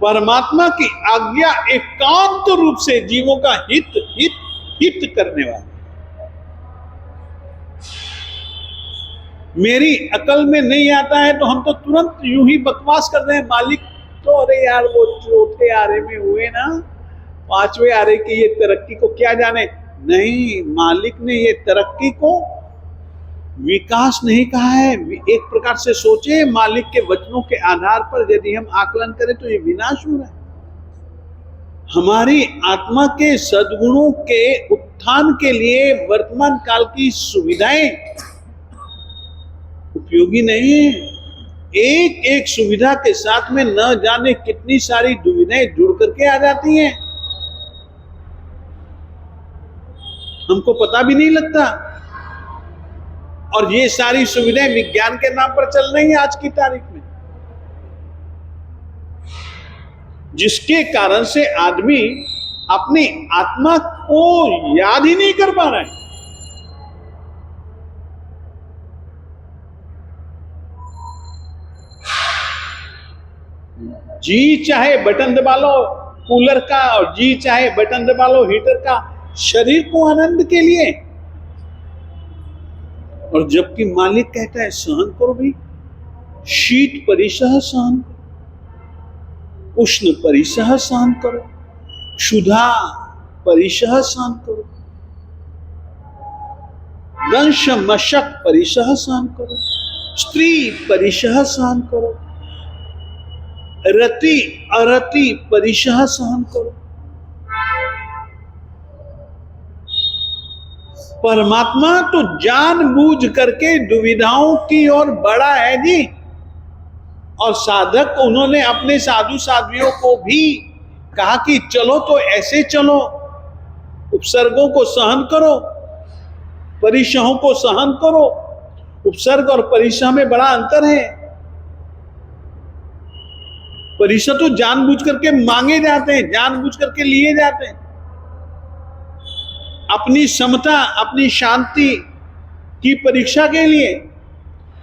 परमात्मा की आज्ञा एकांत रूप से जीवों का हित हित हित करने वाली। मेरी अकल में नहीं आता है तो हम तो तुरंत यूं ही बकवास कर रहे हैं, मालिक तो अरे यार वो चौथे आरे में हुए ना, पांचवें आरे की ये तरक्की को क्या जाने। नहीं, मालिक ने ये तरक्की को विकास नहीं कहा है। एक प्रकार से सोचे, मालिक के वचनों के आधार पर यदि हम आकलन करें तो ये विनाश हो रहा है। हमारी आत्मा के सद्गुणों के उत्थान के लिए वर्तमान काल की सुविधाएं उपयोगी नहीं है। एक एक सुविधा के साथ में न जाने कितनी सारी दुविधाएं जुड़ करके आ जाती हैं, हमको पता भी नहीं लगता। और ये सारी सुविधाएं विज्ञान के नाम पर चल रही हैं आज की तारीख में, जिसके कारण से आदमी अपनी आत्मा को याद ही नहीं कर पा रहा है। जी चाहे बटन दबा लो कूलर का, और जी चाहे बटन दबा लो हीटर का, शरीर को आनंद के लिए। और जबकि मालिक कहता है सहन करो भाई, शीत परिसह सहन करो, उष्ण परिसह सहन करो, क्षुधा परिसह सहन करो, दंश मशक परिसह सहन करो, स्त्री परिसह सहन करो, रति अरति परिसह सहन करो। परमात्मा तो जानबूझ करके दुविधाओं की ओर बढ़ा है जी। और साधक उन्होंने अपने साधु साध्वियों को भी कहा कि चलो तो ऐसे चलो, उपसर्गों को सहन करो, परिसहों को सहन करो। उपसर्ग और परिसह में बड़ा अंतर है। परिसह तो जानबूझ करके मांगे जाते हैं, जानबूझ करके लिए जाते हैं, अपनी समता अपनी शांति की परीक्षा के लिए।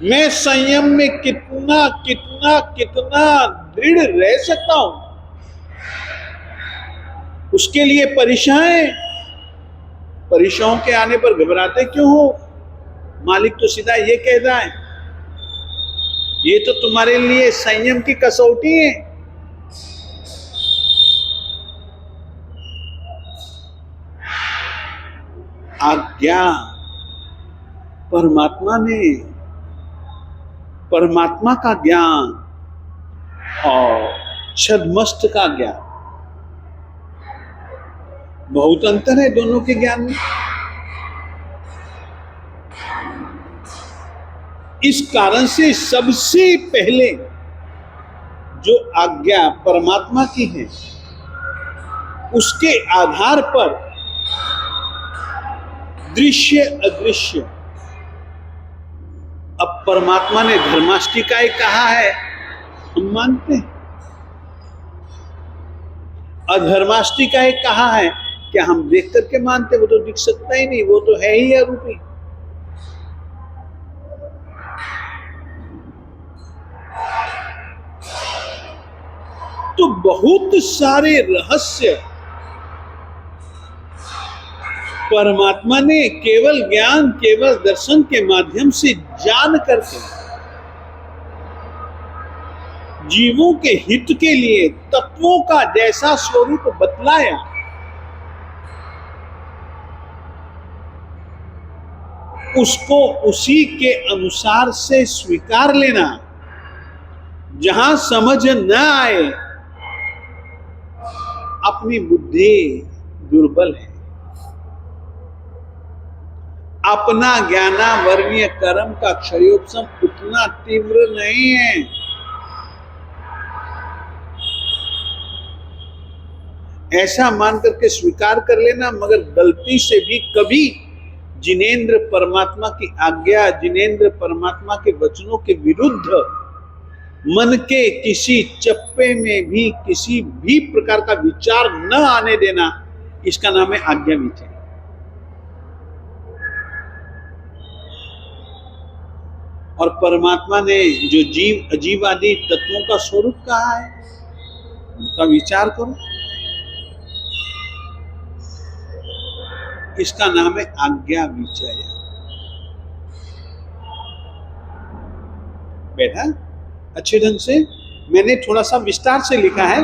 मैं संयम में कितना कितना कितना दृढ़ रह सकता हूं, उसके लिए परिसहें। परिसहों के आने पर घबराते क्यों हो? मालिक तो सीधा ये कहता है, ये तो तुम्हारे लिए संयम की कसौटी है। आज्ञा परमात्मा ने, परमात्मा का ज्ञान और छद्मस्त का ज्ञान, बहुत अंतर है दोनों के ज्ञान में। इस कारण से सबसे पहले जो आज्ञा परमात्मा की है, उसके आधार पर दृश्य अदृश्य। अब परमात्मा ने धर्माष्टिकाय कहा है, हम मानते हैं। अधर्माष्टिकाय कहा है, क्या हम देख करके मानते? वो तो दिख सकता ही नहीं, वो तो है ही अरूपी। तो बहुत सारे रहस्य परमात्मा ने केवल ज्ञान केवल दर्शन के माध्यम से जान करके जीवों के हित के लिए तत्वों का जैसा स्वरूप बतलाया, उसको उसी के अनुसार से स्वीकार लेना। जहां समझ न आए, अपनी बुद्धि दुर्बल है, अपना ज्ञानावर्णीय कर्म का क्षयोपशम उतना तीव्र नहीं है। ऐसा मान करके स्वीकार कर लेना, मगर गलती से भी कभी जिनेंद्र परमात्मा की आज्ञा, जिनेंद्र परमात्मा के वचनों के विरुद्ध मन के किसी चप्पे में भी किसी भी प्रकार का विचार न आने देना, इसका नाम है आज्ञा विचय। और परमात्मा ने जो जीव अजीव आदि तत्वों का स्वरूप कहा है, उनका विचार करो, इसका नाम है आज्ञा विचय। बेटा अच्छे ढंग से मैंने थोड़ा सा विस्तार से लिखा है,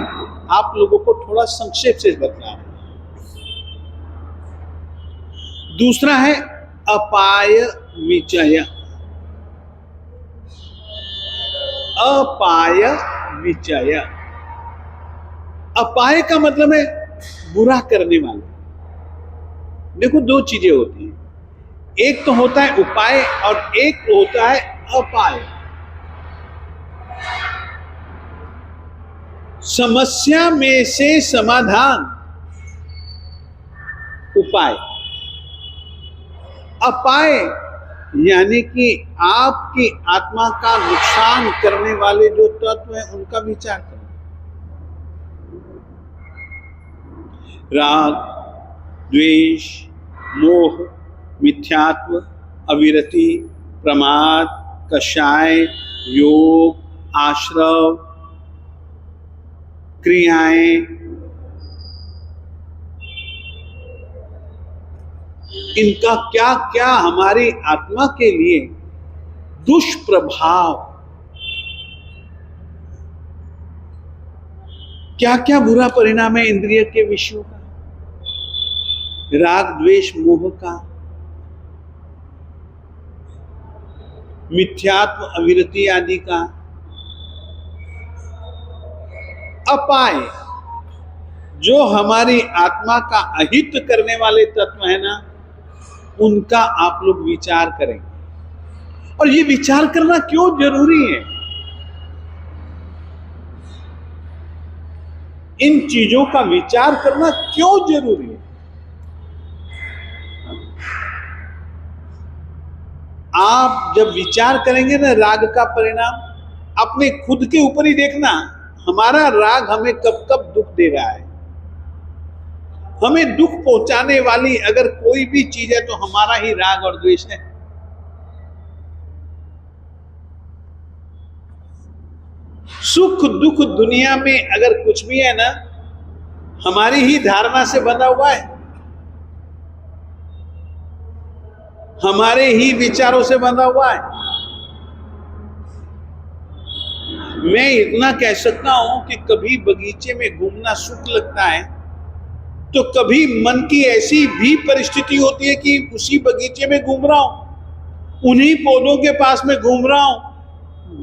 आप लोगों को थोड़ा संक्षेप से बता रहा हूं। दूसरा है अपाय विचय। अपाय विचय, अपाय का मतलब है बुरा करने वाला। देखो दो चीजें होती हैं, एक तो होता है उपाय और एक होता है अपाय। समस्या में से समाधान, उपाय। अपाय यानी कि आपकी आत्मा का नुकसान करने वाले जो तत्व हैं उनका विचार करें। राग, द्वेष, मोह, मिथ्यात्व, अविरति, प्रमाद, कषाय, योग, आश्रव, क्रियाएं, इनका क्या क्या हमारी आत्मा के लिए दुष्प्रभाव, क्या क्या बुरा परिणाम है इंद्रिय के विषयों का, राग द्वेष मोह का, मिथ्यात्व अविरति आदि का। अपाय जो हमारी आत्मा का अहित करने वाले तत्व है ना, उनका आप लोग विचार करेंगे। और ये विचार करना क्यों जरूरी है? इन चीजों का विचार करना क्यों जरूरी है? आप जब विचार करेंगे ना राग का परिणाम, अपने खुद के ऊपर ही देखना, हमारा राग हमें कब कब दुख दे रहा है। हमें दुख पहुंचाने वाली अगर कोई भी चीज है तो हमारा ही राग और द्वेष है। सुख दुख दुनिया में अगर कुछ भी है ना, हमारी ही धारणा से बंधा हुआ है, हमारे ही विचारों से बंधा हुआ है। मैं इतना कह सकता हूं कि कभी बगीचे में घूमना सुख लगता है, तो कभी मन की ऐसी भी परिस्थिति होती है कि उसी बगीचे में घूम रहा हूं, उन्हीं पौधों के पास में घूम रहा हूं,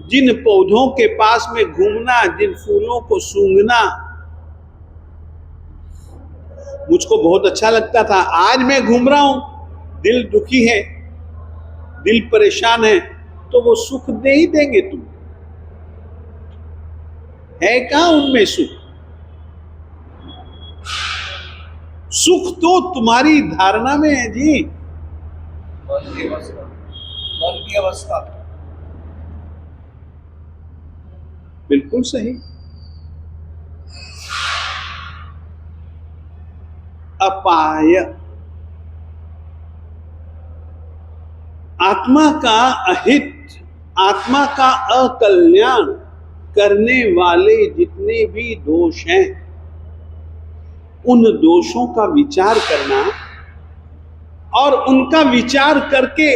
जिन पौधों के पास में घूमना, जिन फूलों को सूंघना मुझको बहुत अच्छा लगता था, आज मैं घूम रहा हूं, दिल दुखी है, दिल परेशान है, तो वो सुख दे ही देंगे। तुम है कहां उनमें सुख? सुख तो तुम्हारी धारणा में है जी, मन की अवस्था। बिल्कुल सही। अपाय आत्मा का अहित, आत्मा का अकल्याण करने वाले जितने भी दोष हैं, उन दोषों का विचार करना, और उनका विचार करके,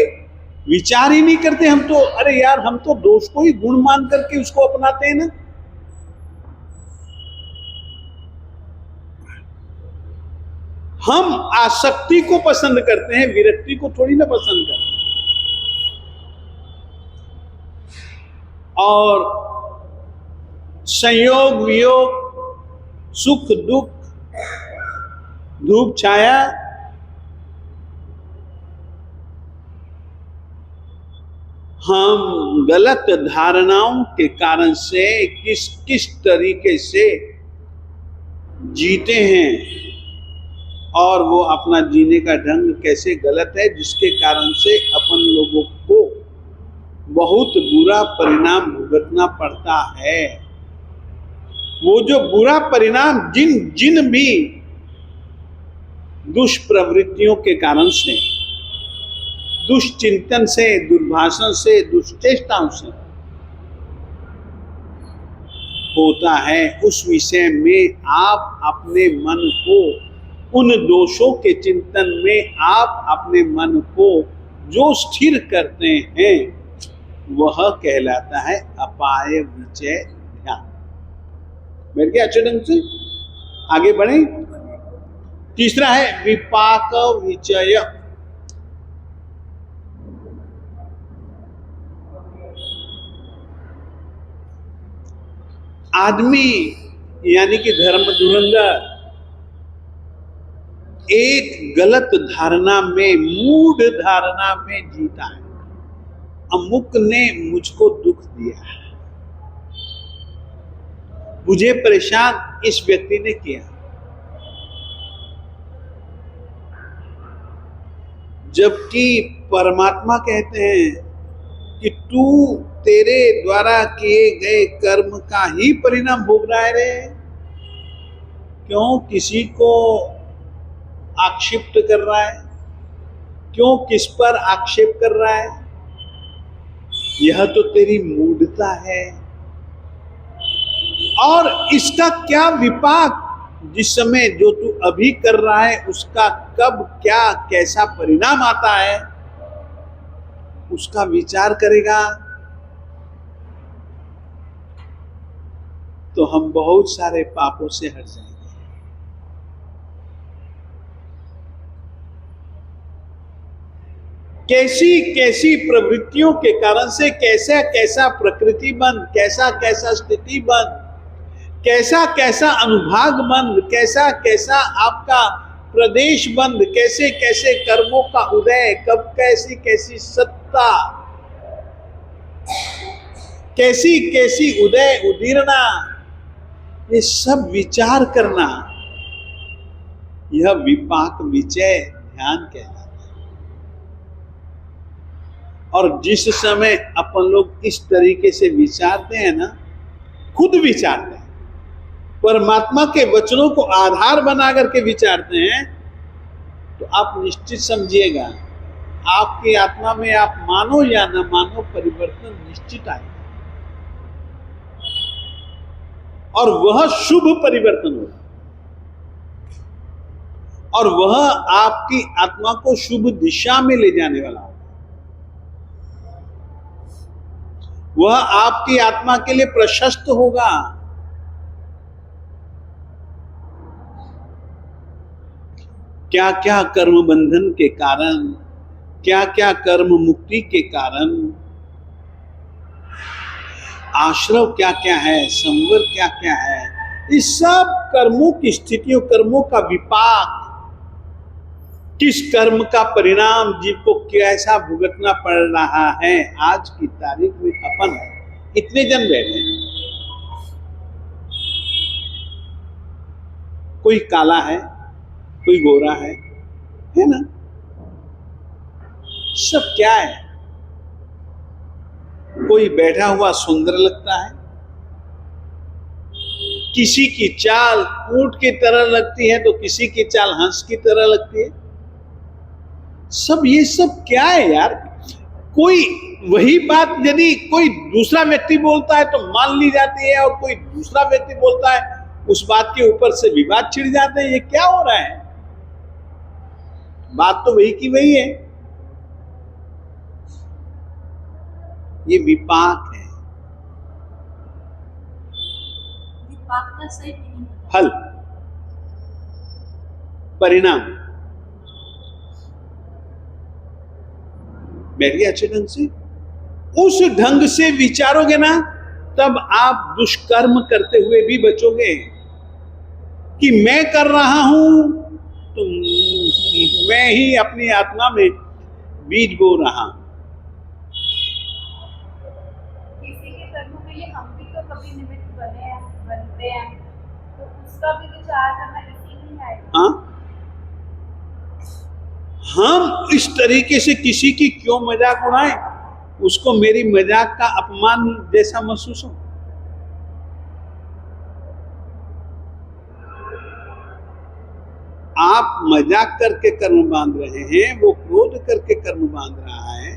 विचार ही नहीं करते हम तो, अरे यार हम तो दोष को ही गुण मान करके उसको अपनाते हैं ना। हम आसक्ति को पसंद करते हैं, विरक्ति को थोड़ी ना पसंद करते। और संयोग वियोग, सुख दुख, धूप छाया, हम गलत धारणाओं के कारण से किस किस तरीके से जीते हैं, और वो अपना जीने का ढंग कैसे गलत है, जिसके कारण से अपन लोगों को बहुत बुरा परिणाम भुगतना पड़ता है। वो जो बुरा परिणाम जिन जिन भी दुष्प्रवृत्तियों के कारण से, दुष्चिंतन से, दुर्भाषण से, दुष्चेष्टाओं से होता है, उस विषय में आप अपने मन को, उन दोषों के चिंतन में आप अपने मन को जो स्थिर करते हैं, वह कहलाता है अपाय विचय ध्यान। बैठ गया अच्छे ढंग से? आगे बढ़े। तीसरा है विपाक विचय। आदमी यानी कि धर्म धुरंधर एक गलत धारणा में, मूढ़ धारणा में जीता है। अमुक ने मुझको दुख दिया है, मुझे परेशान इस व्यक्ति ने किया। जबकि परमात्मा कहते हैं कि तू तेरे द्वारा किए गए कर्म का ही परिणाम भोग रहा है रे। क्यों किसी को आक्षेप कर रहा है? क्यों किस पर आक्षेप कर रहा है? यह तो तेरी मूढ़ता है। और इसका क्या विपाक, जिस समय जो तू अभी कर रहा है उसका कब क्या कैसा परिणाम आता है उसका विचार करेगा तो हम बहुत सारे पापों से हट जाएंगे। कैसी कैसी प्रवृत्तियों के कारण से कैसा कैसा प्रकृति बंध, कैसा कैसा स्थिति बंध, कैसा कैसा अनुभाग बंध, कैसा कैसा आपका प्रदेश बंध, कैसे कैसे कर्मों का उदय, कब कैसी कैसी सत्ता, कैसी कैसी उदय उदीर्णा, ये सब विचार करना, यह विपाक विचय ध्यान कहलाता है। और जिस समय अपन लोग इस तरीके से विचारते हैं ना, खुद विचारते हैं, परमात्मा के वचनों को आधार बना करके विचारते हैं, तो आप निश्चित समझिएगा आपकी आत्मा में, आप मानो या न मानो, परिवर्तन निश्चित आएगा। और वह शुभ परिवर्तन होगा, और वह आपकी आत्मा को शुभ दिशा में ले जाने वाला होगा। वह आपकी आत्मा के लिए प्रशस्त होगा। क्या क्या कर्म बंधन के कारण, क्या क्या कर्म मुक्ति के कारण, आश्रव क्या क्या है, संवर क्या क्या है, इस सब कर्मों की स्थितियों, कर्मों का विपाक, किस कर्म का परिणाम जिनको कैसा भुगतना पड़ रहा है। आज की तारीख में अपन इतने जन बैठे हैं, कोई काला है, कोई गोरा है ना, सब क्या है? कोई बैठा हुआ सुंदर लगता है, किसी की चाल ऊंट की तरह लगती है तो किसी की चाल हंस की तरह लगती है। सब ये सब क्या है यार? कोई वही बात यदि कोई दूसरा व्यक्ति बोलता है तो मान ली जाती है, और कोई दूसरा व्यक्ति बोलता है उस बात के ऊपर से विवाद छिड़ जाते हैं। ये क्या हो रहा है? बात तो वही की वही है। ये विपाक है। विपाक का सही मीनिंग फल, परिणाम। बैठ गया अच्छे ढंग से? उस ढंग से विचारोगे ना, तब आप दुष्कर्म करते हुए भी बचोगे। कि मैं कर रहा हूं तो मैं ही अपनी आत्मा में बीज बो रहा हूं। किसी के कर्मों के लिए हम भी तो कभी निमित्त बनते हैं, तो उसका भी विचार करना इसीलिए आएगा। हाँ, हम इस तरीके से किसी की क्यों मजाक उड़ाएं, उसको मेरी मजाक का अपमान जैसा महसूस हो। आप मजाक करके कर्म बांध रहे हैं, वो क्रोध करके कर्म बांध रहा है।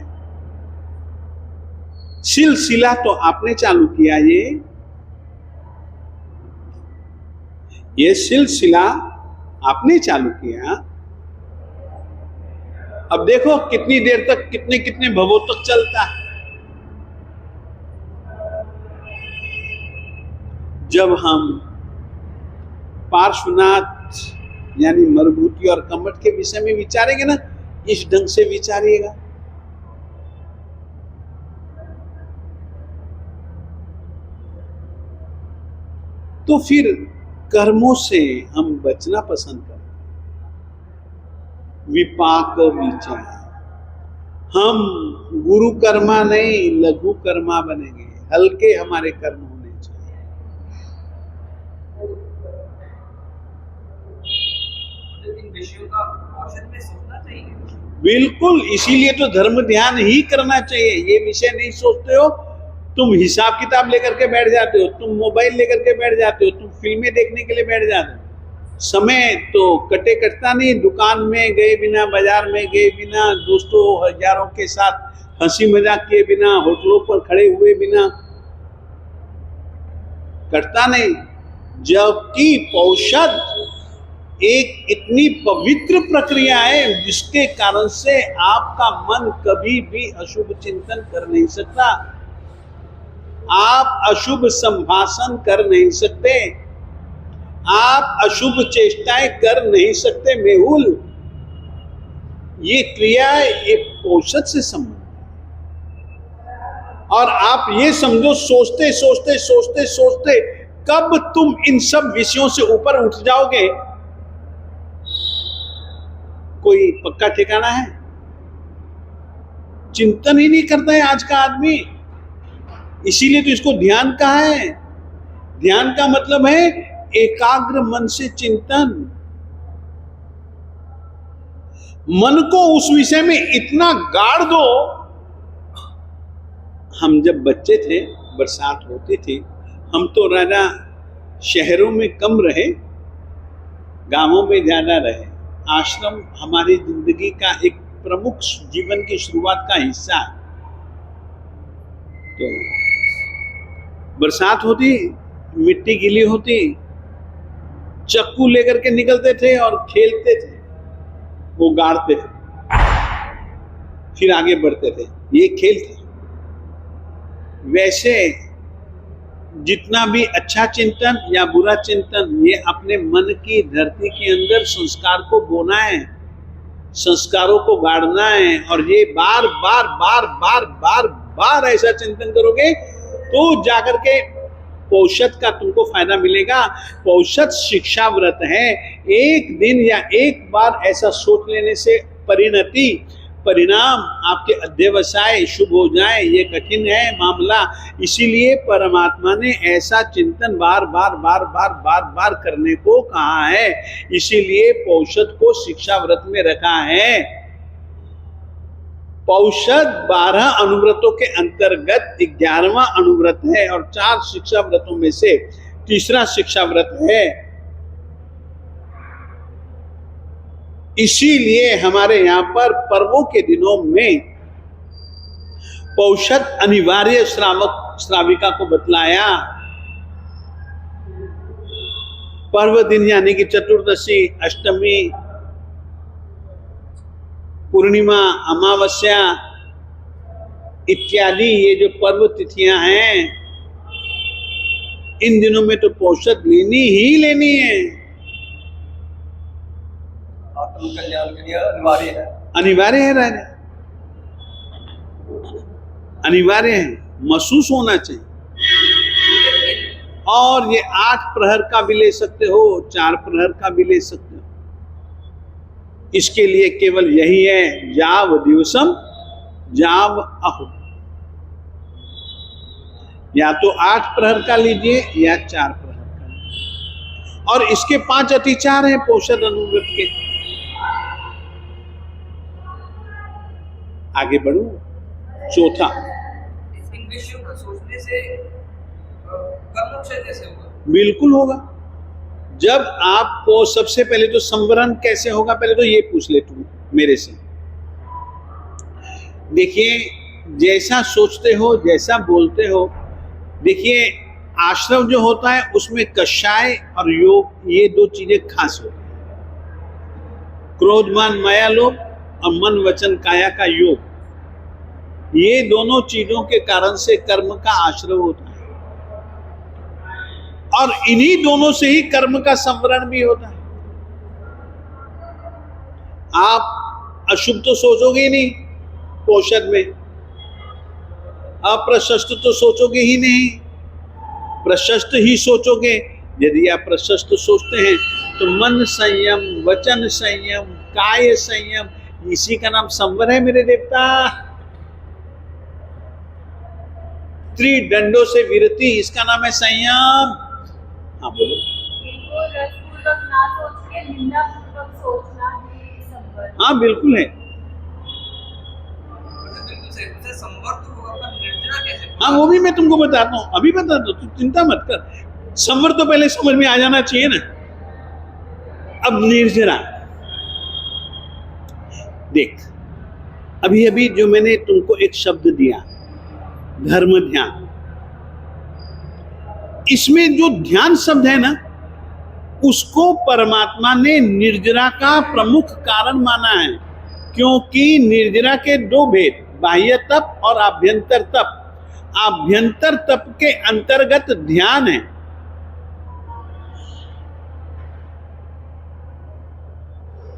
सिलसिला तो आपने चालू किया। ये सिलसिला आपने चालू किया। अब देखो कितनी देर तक, कितने कितने भवों तक चलता है। जब हम पार्श्वनाथ यानी मरुभूति और कमठ के विषय में विचारेंगे ना, इस ढंग से विचारिएगा। तो फिर कर्मों से हम बचना पसंद करें। विपाक विचय, हम गुरु कर्मा नहीं लघु कर्मा बनेंगे। हल्के हमारे कर्म होने चाहिए। विषयों का औषध में सोचना चाहिए। बिल्कुल, इसीलिए तो धर्म ध्यान ही करना चाहिए। ये विषय नहीं सोचते हो, तुम हिसाब किताब लेकर के बैठ जाते हो, तुम मोबाइल लेकर के बैठ जाते हो, तुम फिल्में देखने के लिए बैठ जाते हो। समय तो कटता नहीं, दुकान में गए बिना, बाजार में गए बिना, दोस्तों हजारों के साथ हंसी मजाक किए बिना, होटलों पर खड़े हुए बिना कटता नहीं। जबकि पौषध एक इतनी पवित्र प्रक्रिया है जिसके कारण से आपका मन कभी भी अशुभ चिंतन कर नहीं सकता, आप अशुभ संभाषण कर नहीं सकते, आप अशुभ चेष्टाएं कर नहीं सकते। मेहुल, ये क्रिया ये पौषध से संबंधित, और आप ये समझो सोचते सोचते सोचते सोचते कब तुम इन सब विषयों से ऊपर उठ जाओगे, कोई पक्का ठिकाना है? चिंतन ही नहीं करता है आज का आदमी। इसीलिए तो इसको ध्यान कहा है। ध्यान का मतलब है एकाग्र मन से चिंतन। मन को उस विषय में इतना गाड़ दो। हम जब बच्चे थे, बरसात होती थी, हम तो राजा शहरों में कम रहे, गांवों में ज्यादा रहे। आश्रम हमारी जिंदगी का एक प्रमुख जीवन की शुरुआत का हिस्सा है। तो बरसात होती, मिट्टी गीली होती, चक्कू लेकर के निकलते थे और खेलते थे, वो गाड़ते थे, फिर आगे बढ़ते थे। ये खेल था। वैसे जितना भी अच्छा चिंतन या बुरा चिंतन, ये अपने मन की धरती के अंदर संस्कार को बोना है, संस्कारों को गाड़ना है। और ये बार बार बार बार बार बार ऐसा चिंतन करोगे तो जाकर के पौषध का तुमको फायदा मिलेगा। पौषध शिक्षा व्रत है। एक दिन या एक बार ऐसा सोच लेने से परिणाम आपके अध्यवसाय शुभ हो जाए, ये कठिन है मामला। इसीलिए परमात्मा ने ऐसा चिंतन बार बार बार बार बार बार करने को कहा है। इसीलिए पौषध को शिक्षा व्रत में रखा है। पौषध 12 अनुव्रतों के अंतर्गत 11वां अनुव्रत है और 4 शिक्षा व्रतों में से तीसरा शिक्षा व्रत है। इसीलिए हमारे यहाँ पर पर्वों के दिनों में पौषध अनिवार्य श्राविका को बतलाया। पर्व दिन यानी कि चतुर्दशी, अष्टमी, पूर्णिमा, अमावस्या इत्यादि ये जो पर्व तिथियां हैं, इन दिनों में तो पौषध लेनी ही लेनी है। आत्म कल्याण के लिए अनिवार्य है। अनिवार्य है राजा, अनिवार्य है, महसूस होना चाहिए। और ये 8 प्रहर का भी ले सकते हो, 4 प्रहर का भी ले सकते हो। इसके लिए केवल यही है, जाव दिवसम जाव अहो। या तो 8 प्रहर का लीजिए या 4 प्रहर का लीजिए। और इसके 5 अतिचार हैं पौषध अनुव्रत के। आगे बढ़ू। चौथा, इन विषयों का सोचने से कर्मोक्षय कैसे होगा? बिल्कुल होगा। जब आपको सबसे पहले तो संवरण कैसे होगा, पहले तो ये पूछ ले तुम मेरे से। देखिए, जैसा सोचते हो, जैसा बोलते हो, देखिए आश्रम जो होता है उसमें कषाय और योग, ये 2 चीजें खास होती हैं। क्रोध मान माया लोभ और मन वचन काया का योग, ये दोनों चीजों के कारण से कर्म का आश्रय होता है। और इन्हीं दोनों से ही कर्म का संवरण भी होता है। आप अशुभ तो सोचोगे ही नहीं पौषध में, अप्रशस्त तो सोचोगे ही नहीं, प्रशस्त ही सोचोगे। यदि आप प्रशस्त सोचते हैं तो मन संयम, वचन संयम, काय संयम, इसी का नाम संवर है मेरे देवता। त्रिदंडों से विरति, इसका नाम है संयम। हाँ बोलो। इनको रसपूर्वक ना सोच के निंदा पूर्वक सोचना संवर? हाँ बिल्कुल है। बिल्कुल सही। जैसे संवर तो होगा, पर निर्जरा कैसे? हाँ वो भी मैं तुमको बताता हूँ, अभी बताता हूँ, तू चिंता मत कर। संवर तो पहले समझ में आ जाना चाहिए ना। अब निर्जरा देख, अभी अभी जो मैंने तुमको एक शब्द दिया धर्म ध्यान, इसमें जो ध्यान शब्द है ना, उसको परमात्मा ने निर्जरा का प्रमुख कारण माना है, क्योंकि निर्जरा के दो भेद, बाह्य तप और आभ्यंतर तप। आभ्यंतर तप के अंतर्गत ध्यान है।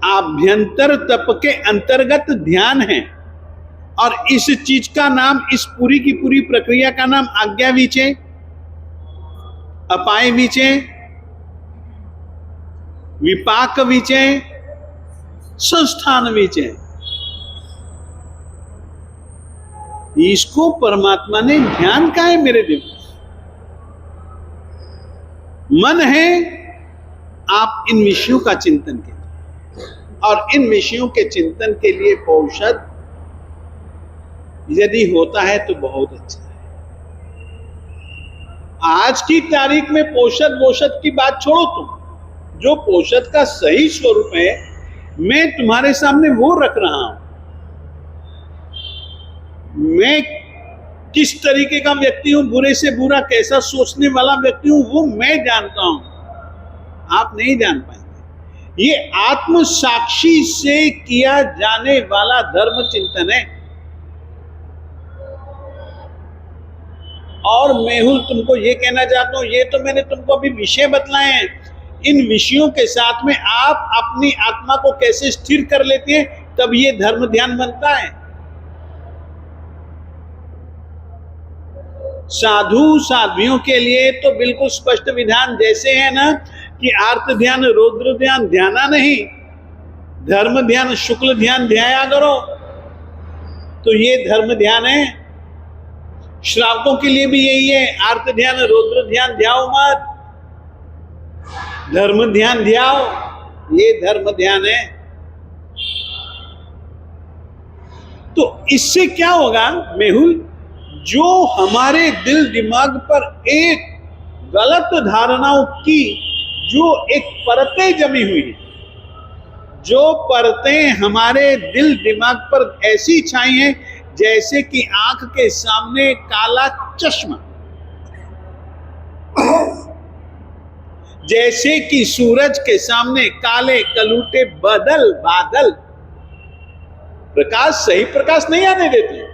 आभ्यंतर तप के अंतर्गत ध्यान है, और इस चीज का नाम, इस पूरी की पूरी प्रक्रिया का नाम आज्ञा विचय, अपाय विचय, विपाक विचय, संस्थान विचय। इसको परमात्मा ने ध्यान का है मेरे दिल। मन है, आप इन विषयों का चिंतन कीजिए, और इन विषयों के चिंतन के लिए औषध यदि होता है तो बहुत अच्छा है। आज की तारीख में पोषद वोषद की बात छोड़ो तुम, जो पोषद का सही स्वरूप है मैं तुम्हारे सामने वो रख रहा हूं। मैं किस तरीके का व्यक्ति हूं, बुरे से बुरा कैसा सोचने वाला व्यक्ति हूं, वो मैं जानता हूं, आप नहीं जान पाएंगे। ये आत्म साक्षी से किया जाने वाला धर्म चिंतन है। और मेहुल तुमको ये कहना चाहता हूं, ये तो मैंने तुमको अभी विषय बतलाए हैं, इन विषयों के साथ में आप अपनी आत्मा को कैसे स्थिर कर लेते हैं, तब ये धर्म ध्यान बनता है। साधु साध्वियों के लिए तो बिल्कुल स्पष्ट विधान जैसे है ना, कि आर्त ध्यान रौद्र ध्यान ध्याना नहीं, धर्म ध्यान शुक्ल ध्यान ध्याया करो, तो ये धर्म ध्यान है। श्रावकों के लिए भी यही है, आर्त ध्यान रौद्र ध्यान ध्याओ मत, धर्म ध्यान ध्याओ, ये धर्म ध्यान है। तो इससे क्या होगा मेहुल, जो हमारे दिल दिमाग पर एक गलत धारणाओं की जो एक परतें जमी हुई है, जो परतें हमारे दिल दिमाग पर ऐसी छाई हैं जैसे कि आंख के सामने काला चश्मा, जैसे कि सूरज के सामने काले कलूटे बादल, प्रकाश सही प्रकाश नहीं आने देते।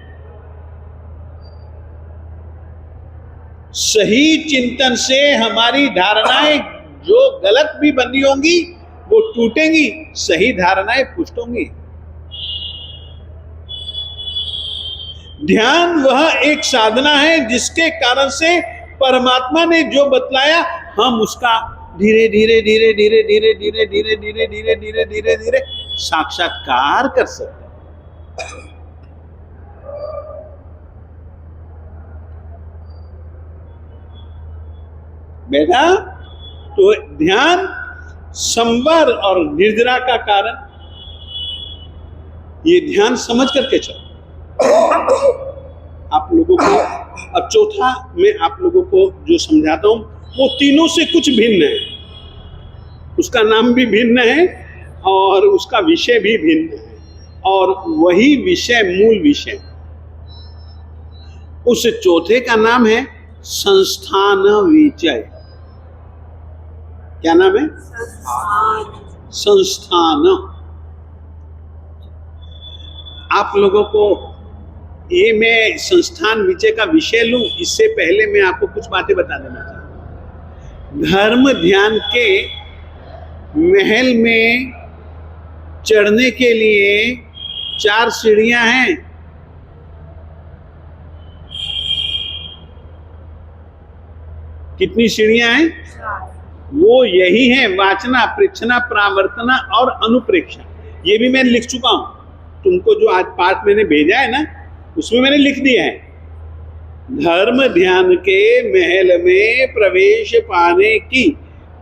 सही चिंतन से हमारी धारणाएं जो गलत भी बनी होंगी वो टूटेंगी, सही धारणाएं पुष्ट होंगी। ध्यान वह एक साधना है जिसके कारण से परमात्मा ने जो बतलाया हम उसका धीरे धीरे धीरे धीरे धीरे धीरे धीरे धीरे धीरे धीरे धीरे धीरे साक्षात्कार कर सकते हैं। बेटा, तो ध्यान संवर और निर्जरा का कारण, ये ध्यान समझ करके चलो। आप लोगों को अब चौथा मैं आप लोगों को जो समझाता हूं वो तीनों से कुछ भिन्न है, उसका नाम भी भिन्न है और उसका विषय भी भिन्न है, और वही विषय मूल विषय। उस चौथे का नाम है संस्थान विचय। क्या नाम है? संस्थान। आप लोगों को ये मैं संस्थान विचय का विषय लूं, इससे पहले मैं आपको कुछ बातें बता देना चाहता हूं। धर्म ध्यान के महल में चढ़ने के लिए 4 सीढ़ियां हैं। कितनी सीढ़ियां हैं? वो यही है, वाचना, प्रेक्षणा, प्रावर्तना और अनुप्रेक्षण। ये भी मैं लिख चुका हूं, तुमको जो आज पाठ मैंने भेजा है ना उसमें मैंने लिख दिया है। धर्म ध्यान के महल में प्रवेश पाने की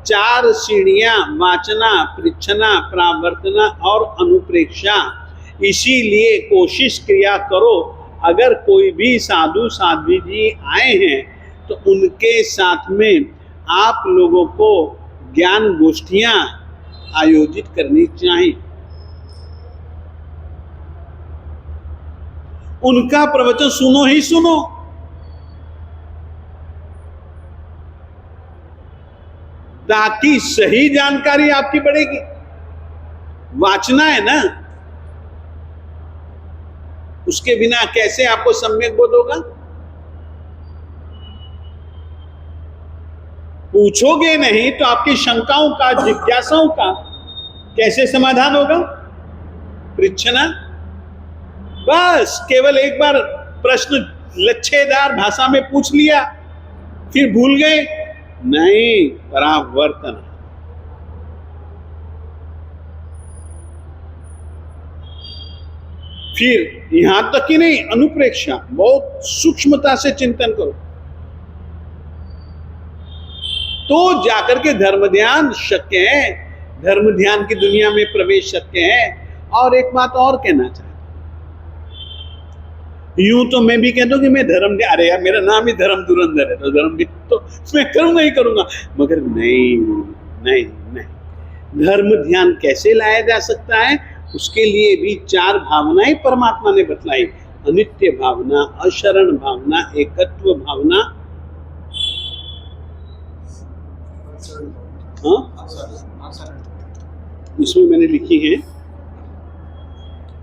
4 सीढ़ियां वाचना, परीक्षना, प्रावर्तना और अनुप्रेक्षा। इसीलिए कोशिश किया करो, अगर कोई भी साधु साध्वी जी आए हैं तो उनके साथ में आप लोगों को ज्ञान गोष्ठियां आयोजित करनी चाहिए। उनका प्रवचन सुनो ही सुनो। ताकि सही जानकारी आपकी बढ़ेगी। वाचना है ना, उसके बिना कैसे आपको सम्यक बोध होगा? पूछोगे नहीं तो आपकी शंकाओं का, जिज्ञासाओं का कैसे समाधान होगा? परीक्षना, बस केवल एक बार प्रश्न लच्छेदार भाषा में पूछ लिया, फिर भूल गए? नहीं, परावर्तन। फिर यहां तक ही नहीं, अनुप्रेक्षा, बहुत सूक्ष्मता से चिंतन करो तो जाकर के धर्म ध्यान शक्य है, धर्म ध्यान की दुनिया में प्रवेश शक्य है। और एक बात और कहना चाहता हूं, यूं तो मैं भी कहता हूं कि मैं धर्म, अरे यार मेरा नाम ही धर्म धुरंधर है, तो धर्म तो मैं करूंगा ही करूंगा, मगर नहीं नहीं नहीं, धर्म ध्यान कैसे लाया जा सकता है? उसके लिए भी 4 भावनाएं परमात्मा ने बतलाई, अनित्य भावना, अशरण भावना, एकत्व भावना, हाँ इसमें मैंने लिखी है,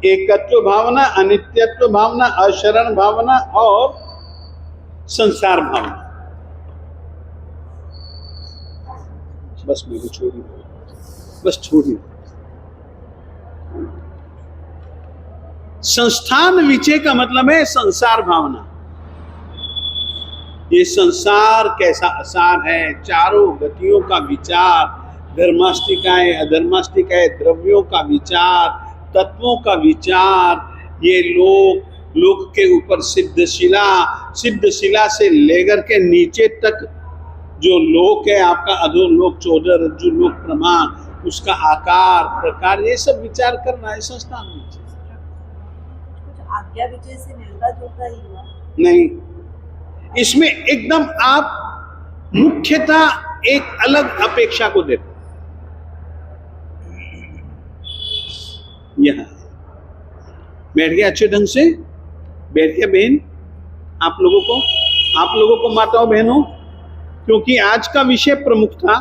एकत्व भावना, अनित्यत्व भावना, अशरण भावना और संसार भावना। बस मेरे छोड़ी, बस छोड़ी। संस्थान विचय का मतलब है संसार भावना। ये संसार कैसा असार है, चारों गतियों का विचार, धर्मास्तिकाएं अधर्मास्तिकाएं, द्रव्यों का विचार, तत्वों का विचार, ये लोक के ऊपर सिद्धशिला, सिद्धशिला से लेकर के नीचे तक जो लोक है आपका, अधोलोक, 14 रज्जु लोक प्रमाण, उसका आकार प्रकार, ये सब विचार करना है संस्थान में। कुछ आज्ञा विजय से मिलता जुलता ही हुआ नहीं, इसमें एकदम आप मुख्यतः एक अलग अपेक्षा को देते। यहां बैठ गया, अच्छे ढंग से बैठ गया बहन, आप लोगों को माताओं बहनों, क्योंकि आज का विषय प्रमुख था।